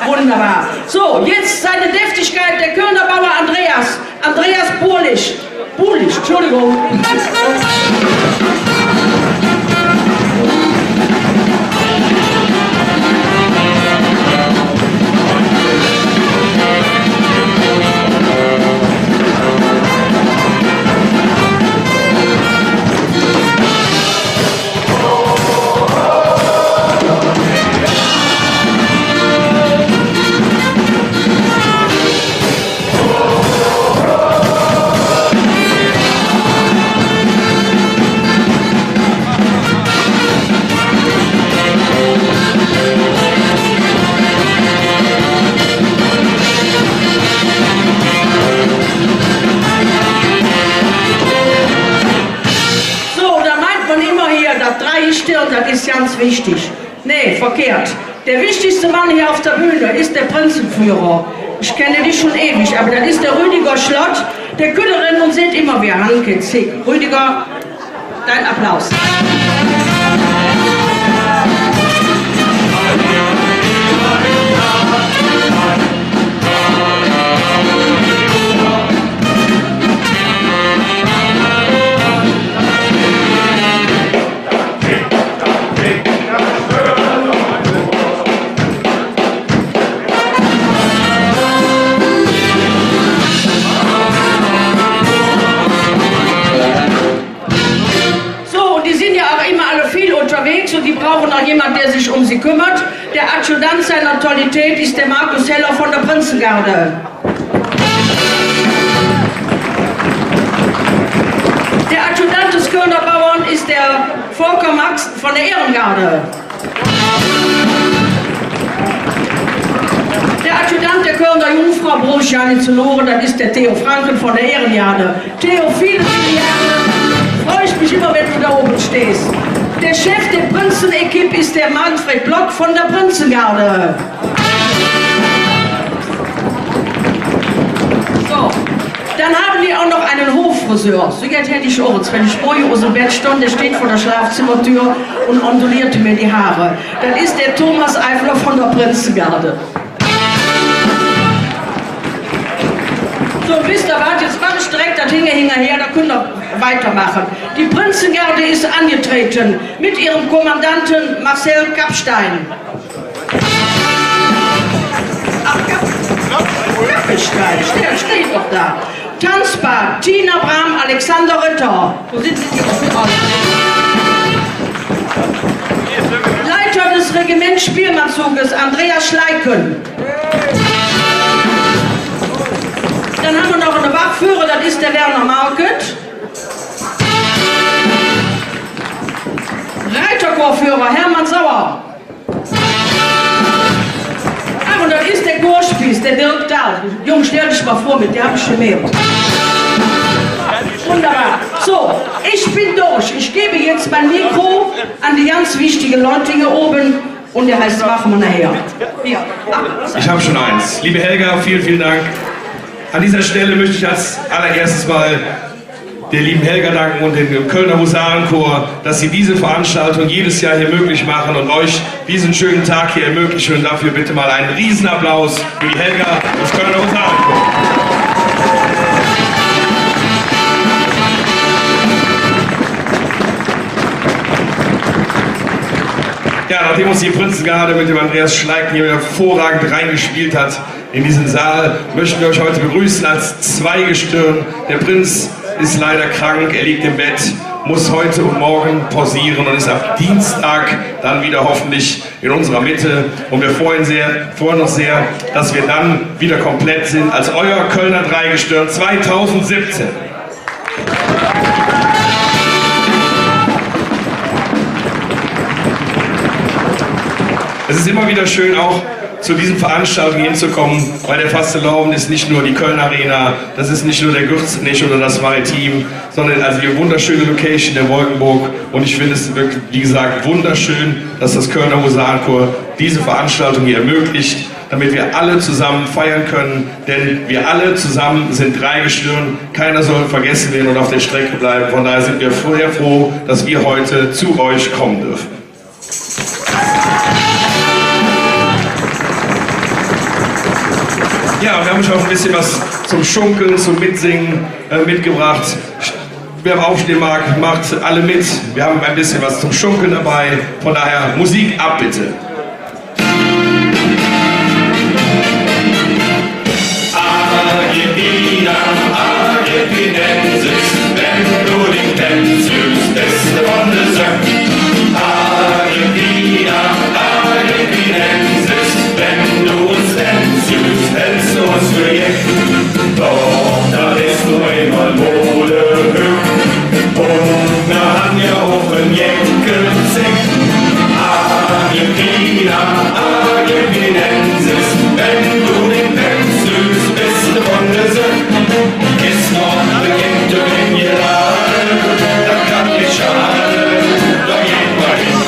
Speaker 1: Wunderbar. So, jetzt seine Deftigkeit, der Kölner Bauer Andreas. Andreas Burlich. Burlich, Entschuldigung. Das ist ganz wichtig. Nee, verkehrt. Der wichtigste Mann hier auf der Bühne ist der Prinzenführer. Ich kenne dich schon ewig, aber das ist der Rüdiger Schlott. Der Künnerin und seht immer, wie er handelt. Rüdiger, dein Applaus. Und die brauchen auch jemanden, der sich um sie kümmert. Der Adjutant seiner Tollität ist der Markus Heller von der Prinzengarde. Der Adjutant des Kölner Bauern ist der Volker Max von der Ehrengarde. Der Adjutant der Kölner Jungfrau brauche ich ja nicht zu loben, das ist der Theo Franken von der Ehrengarde. Theo, viele Jahre freue ich mich immer, wenn du da oben stehst. Der Chef der Prinzen-Equipe ist der Manfred Block von der Prinzengarde. So, dann haben wir auch noch einen Hoffriseur. So jetzt hätte ich auch, wenn ich morgen aus dem Bett stand, der steht vor der Schlafzimmertür und ondulierte mir die Haare. Das ist der Thomas Eifler von der Prinzengarde. So, wisst ihr was, jetzt mache ich direkt das hinterher, da könnt ihr weitermachen. Die Prinzengarde ist angetreten mit ihrem Kommandanten Marcel Kappstein. Ach, Kappstein, der steht doch da. Tanzbad, Tina Brahm, Alexander Ritter. Wo sind sie alle? Leiter des Regiments Spielmannzuges, Andreas Schleiken. Dann haben wir noch einen Wachführer, das ist der Werner Market. Reiterchorführer Hermann Sauer. Ach, und das ist der Chorspieß, der Dirk Dahl. Junge, stell dich mal vor, mit der habe ich schon mehr. Wunderbar. So, ich bin durch. Ich gebe jetzt mein Mikro an die ganz wichtigen Leute hier oben. Und der heißt, machen wir nachher. Hier.
Speaker 7: Ich habe schon eins. Liebe Helga, vielen, vielen Dank. An dieser Stelle möchte ich als allererstes mal der lieben Helga danken und dem Kölner Husarenchor, dass sie diese Veranstaltung jedes Jahr hier möglich machen und euch diesen schönen Tag hier ermöglichen. Und dafür bitte mal einen Riesenapplaus für die Helga und das Kölner Husarenchor. Ja, nachdem uns die Prinzengarde mit dem Andreas Schleik hier hervorragend reingespielt hat in diesen Saal, möchten wir euch heute begrüßen als Zweigestirn. Der Prinz ist leider krank, er liegt im Bett, muss heute und morgen pausieren und ist ab Dienstag dann wieder hoffentlich in unserer Mitte. Und wir freuen uns sehr, dass wir dann wieder komplett sind als euer Kölner Dreigestirn 2017. Es ist immer wieder schön, auch zu diesen Veranstaltungen hinzukommen, weil der Fastelovend ist nicht nur die Köln Arena, das ist nicht nur der Gürzenich oder das Maritim, sondern also die wunderschöne Location der Wolkenburg. Und ich finde es wirklich, wie gesagt, wunderschön, dass das Kölner Husarenchor diese Veranstaltung hier ermöglicht, damit wir alle zusammen feiern können, denn wir alle zusammen sind Dreigestirn, keiner soll vergessen werden und auf der Strecke bleiben. Von daher sind wir sehr froh, dass wir heute zu euch kommen dürfen. Ja, wir haben euch auch ein bisschen was zum Schunkeln, zum Mitsingen mitgebracht. Wer aufstehen mag, macht alle mit. Wir haben ein bisschen was zum Schunkeln dabei. Von daher Musik ab, bitte.
Speaker 5: Argentina, Argentinensis, wenn du dich kennst, beste von der Söck. Argentina, Argentinensis, wenn du uns nennst, hältst du uns für Jeck. Doch da ist nur einmal Mode und da haben wir auch ein Jeckenzick. Argentina, Argentinensis, wenn du den nennst, beste von der Söck. Ist noch beginnt du in Gerade, da kann nicht schade, da geht man hin.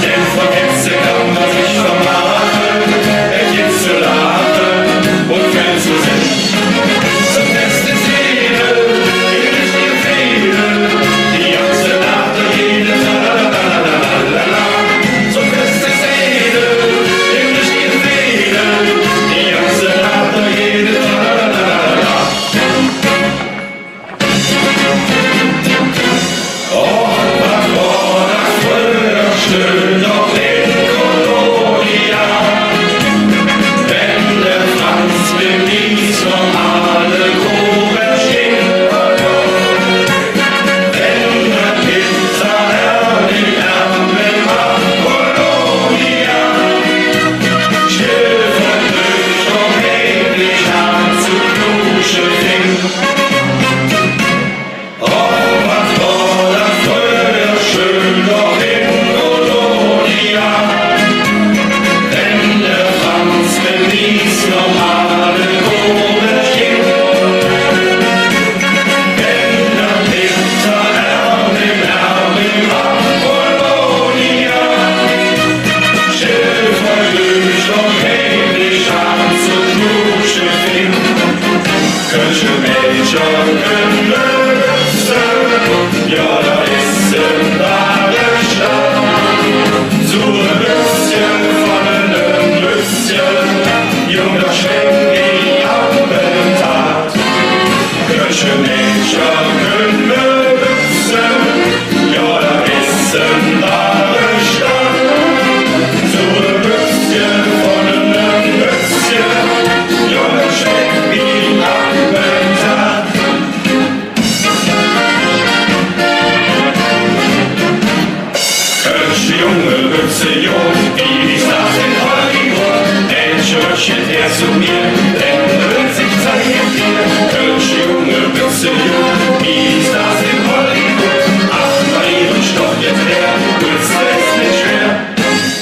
Speaker 5: Denn von Hetze kann man sich vermachen, jetzt zu lachen und fällt zu sinn. Zum Fest ist jede, die richtige Fehde, die ganze Nacht und jede Lalalala. Zum Fest ist jede, die richtige Fehde, die ganze Nacht und jede Lalalala. Oh, das früher schön noch in Kolonia. Wenn der Franz Bemis normale Gruben stehen, wenn der Pizzaherr die Ärmel macht, Kolonia, still verdrückt und heblich an zu Dusche fing. Oh, was war das früher schön noch in Kolonia. Wenn der Franz Bemis normale Gruben steht, wenn der Pizzaherr den Ärmel macht, Kolonia, still verlöscht und heblich an zu Dusche fing. Kölsche Mädchen können ja, da ist ein wahrer Stadt. So ein bisschen von einem Lüsschen, jung, da schwenkt die Attentat. Kölsche Mädchen können wissen, ja, da ist ein wahrer Stadt. So ein bisschen von einem Lüsschen, ja, da schwenkt die Attentat. Kölsche Junge, Büchse jung, wie ist das in Hollywood? Mädchen, her zu mir, denn sich zeigen dir. Kölsche Junge, Büchse jung, wie ist das in Hollywood? Ach, bei ihrem Stoff jetzt her, wird's es nicht schwer.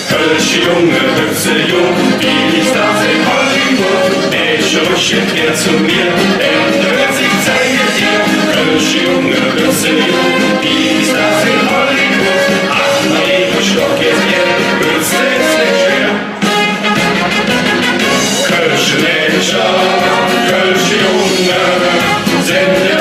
Speaker 5: Kölsche Junge, Büchse jung, wie ist das in Hollywood? Mädchen, her zu mir, denn sich zeigen dir. Kölsche Junge, Büchse jung, wie ist das in Hollywood? Ach, bei ihrem Stock jetzt her, wird's es nicht schwer. Kölsche Mädchen, Kölsche Junge, sind der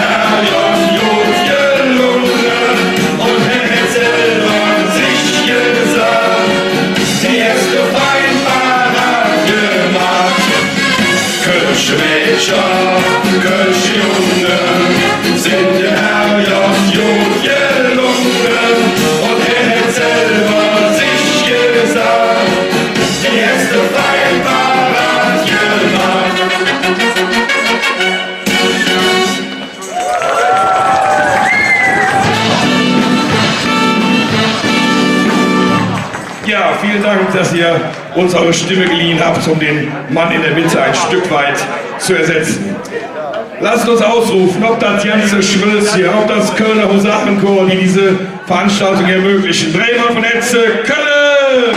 Speaker 7: Ja, vielen Dank, dass ihr uns eure Stimme geliehen habt, um den Mann in der Mitte ein Stück weit zu ersetzen. Lasst uns ausrufen, ob das ganze Schmölz hier, ob das Kölner Husarenchor, die diese Veranstaltung ermöglichen. Bremer von Etze, Köln!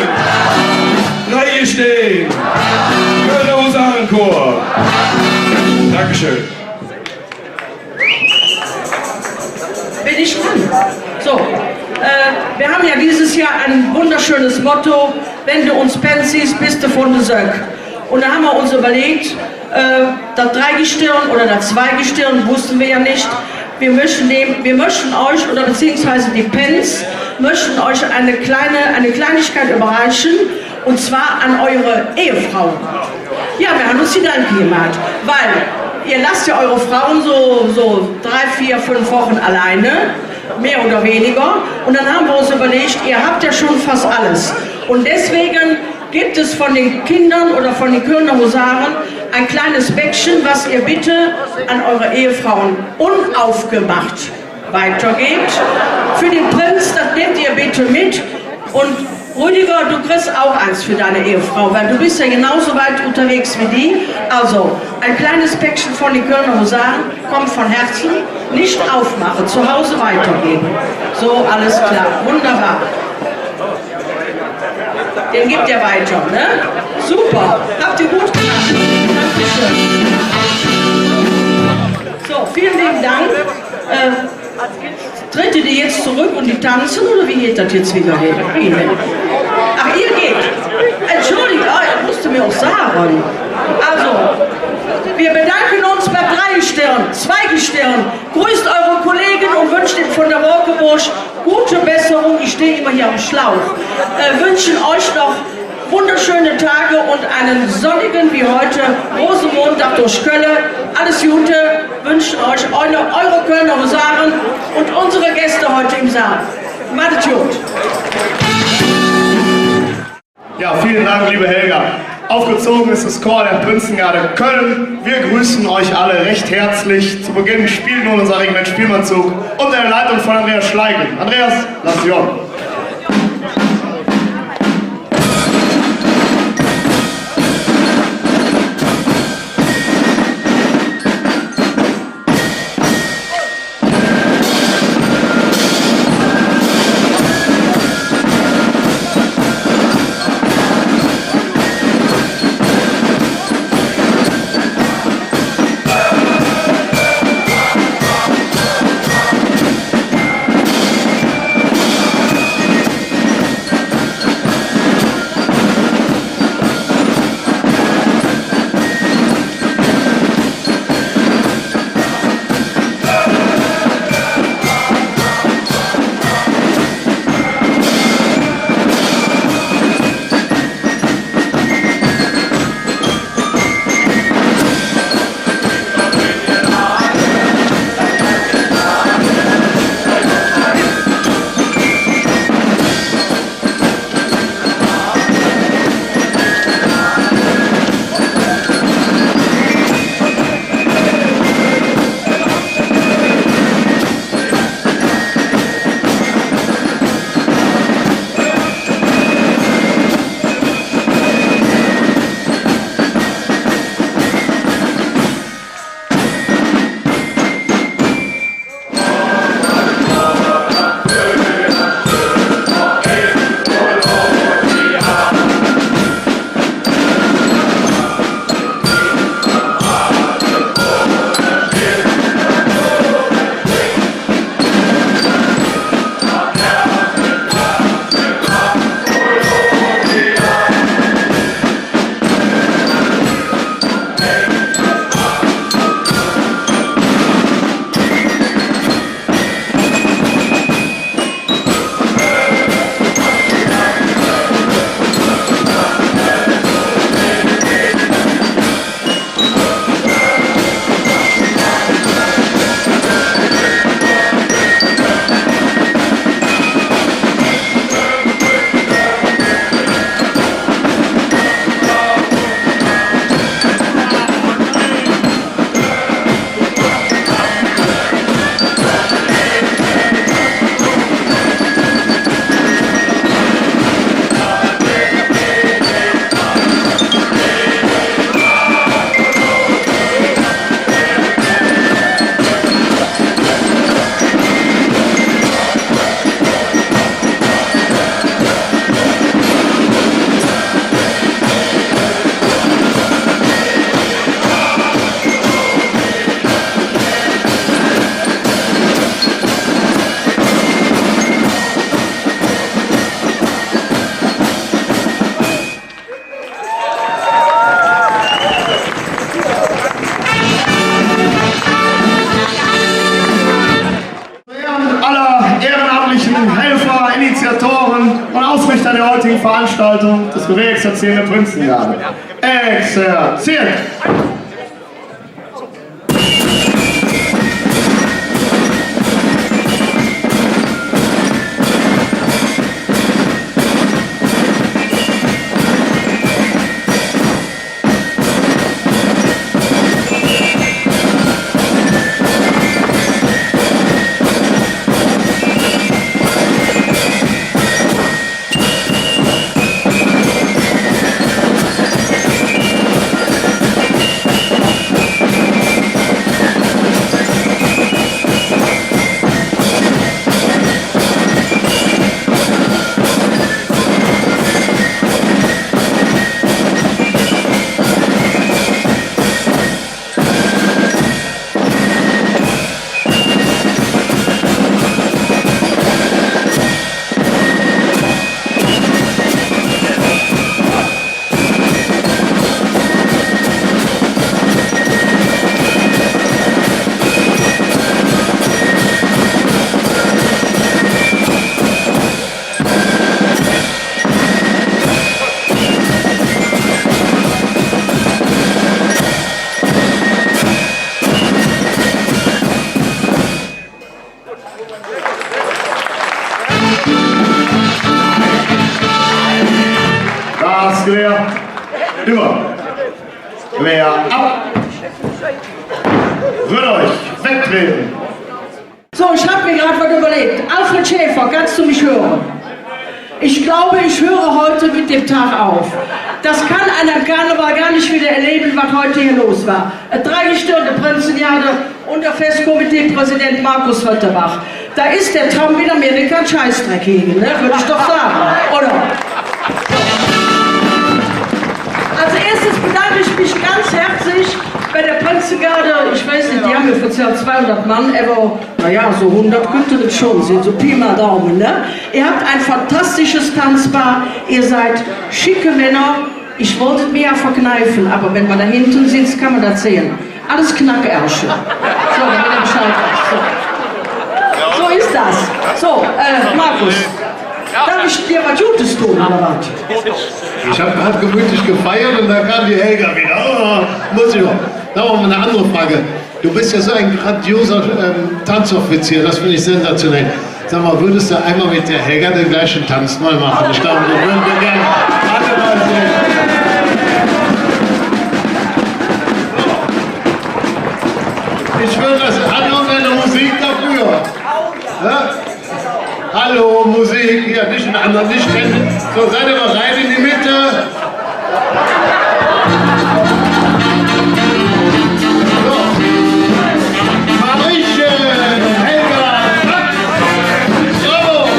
Speaker 7: Reihe stehen! Kölner Husarenchor! Dankeschön.
Speaker 1: Bin ich dran? So, wir haben ja dieses Jahr ein wunderschönes Motto: wenn du uns pensist, bist du von der Söck. Und da haben wir uns überlegt, das Dreigestirn oder das Zweigestirn wussten wir ja nicht. Wir möchten euch, oder beziehungsweise die Pens, möchten euch eine Kleinigkeit überreichen, und zwar an eure Ehefrauen. Ja, wir haben uns Gedanken gemacht, weil ihr lasst ja eure Frauen so 3, 4, 5 Wochen alleine, mehr oder weniger, und dann haben wir uns überlegt, ihr habt ja schon fast alles. Und deswegen gibt es von den Kindern oder von den Kölner Husaren ein kleines Päckchen, was ihr bitte an eure Ehefrauen unaufgemacht weitergebt. Für den Prinz, das nehmt ihr bitte mit. Und Rüdiger, du kriegst auch eins für deine Ehefrau, weil du bist ja genauso weit unterwegs wie die. Also, ein kleines Päckchen von den Kölner Husaren, kommt von Herzen, nicht aufmachen, zu Hause weitergeben. So, alles klar, wunderbar. Den gibt ihr weiter, ne? Super, habt ihr gut gemacht. Dankeschön. So, vielen lieben Dank. Tritt ihr die jetzt zurück und die tanzen, oder wie geht das jetzt wieder hin? Ach, ihr geht. Entschuldigt, das musst du mir auch sagen. Also, wir bedanken uns bei Dreigestirn, Zweigestirn. Grüßt eure Kollegen und wünscht ihnen von der Wolkebusch gute Besserung. Ich stehe immer hier am Schlauch. Wünschen euch noch wunderschöne Tage und einen sonnigen wie heute Rosenmontag durch Köln. Alles Gute wünschen euch eure Kölner Husaren und unsere Gäste heute im Saal. Macht's gut.
Speaker 8: Ja, vielen Dank, liebe Helga. Aufgezogen ist das Chor der Prinzengarde Köln. Wir grüßen euch alle recht herzlich. Zu Beginn spielt nun unser Regiment Spielmannzug unter der Leitung von Andreas Schleigel. Andreas, lass dich hören.
Speaker 9: ehrenamtlichen Helfer, Initiatoren und Ausrichter der heutigen Veranstaltung des Gewegs der Szene Prinzengarde. Exerziert! Das Gewehr immer. Gewehr ab. Würde euch wegtreten.
Speaker 1: So, ich habe mir gerade was überlegt. Alfred Schäfer, kannst du mich hören? Ich glaube, ich höre heute mit dem Tag auf. Das kann einer Karneval gar nicht wieder erleben, was heute hier los war. Eine dreigestörte Prinzenjahre und der Festkomitee-Präsident Markus Rötterbach. Da ist der Trump in Amerika ein Scheißdreck gegen, ne? Würde ich doch sagen, oder? Als erstes bedanke ich mich ganz herzlich bei der Prinzengarde. Ich weiß nicht, die haben ja für 200 Mann, aber naja, so 100 könnte das schon sein, so Pi mal Daumen, ne? Ihr habt ein fantastisches Tanzbar, ihr seid schicke Männer. Ich wollte mir ja verkneifen, aber wenn man da hinten sitzt, kann man das sehen. Alles Knackärsche. So, damit ihr Bescheid wisst. So ist das. So, Markus. Darf ich dir was Gutes tun, oder was?
Speaker 9: Ich habe gerade gemütlich gefeiert und dann kam die Helga wieder. Oh, muss ich noch. Da haben wir mal eine andere Frage. Du bist ja so ein grandioser Tanzoffizier, das finde ich sensationell. Sag mal, würdest du einmal mit der Helga den gleichen Tanz mal machen? Ich glaube, wir würden wir gerne alle mal sehen. Ich würde das anhören, eine Musik dafür. Ja? Hallo, Musik, hier, nicht in anderen, nicht kennen. So, seid ihr bereit in die Mitte? So. Mariechen, Helga, bravo!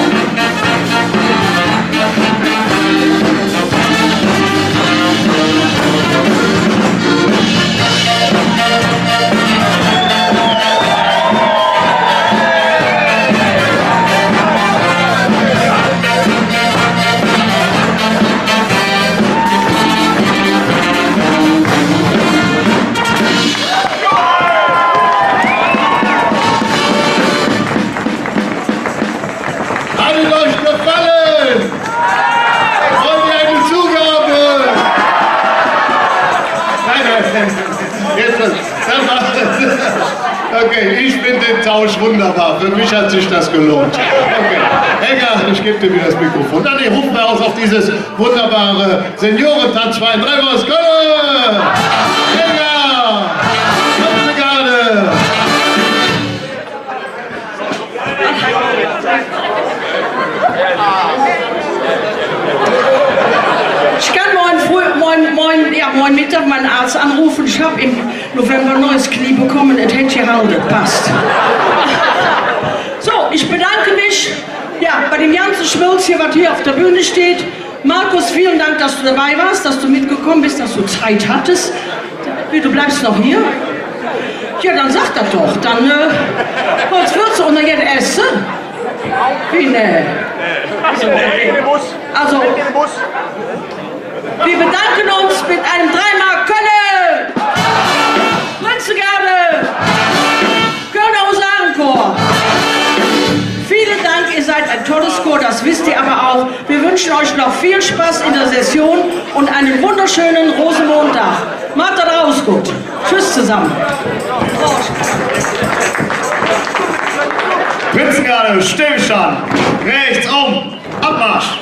Speaker 9: Okay, ich finde den Tausch wunderbar. Für mich hat sich das gelohnt. Okay, Helga, ich gebe dir wieder das Mikrofon. Dann rufen wir aus auf dieses wunderbare Seniorentanzverein. 3 aus Köln! Helga! Prinzengarde!
Speaker 1: Ich kann morgen Mittag meinen Arzt anrufen. Ich habe im November ein neues Knie bekommen. Es hätte gehalten. Passt. So, ich bedanke mich bei dem ganzen Schmilz hier, was hier auf der Bühne steht. Markus, vielen Dank, dass du dabei warst, dass du mitgekommen bist, dass du Zeit hattest. Du bleibst noch hier? Ja, dann sag das doch. Dann was willst du unter jetzt essen? Wie ne? Also, wir bedanken uns mit einem 3-Mark Köln! Prinzengarde! Kölner Husarenchor! Vielen Dank. seid ein tolles Chor, das wisst ihr aber auch. Wir wünschen euch noch viel Spaß in der Session und einen wunderschönen Rosenmontag. Macht das raus gut. Tschüss zusammen.
Speaker 8: Prinzengarde, Stillstand, rechts um, Abmarsch!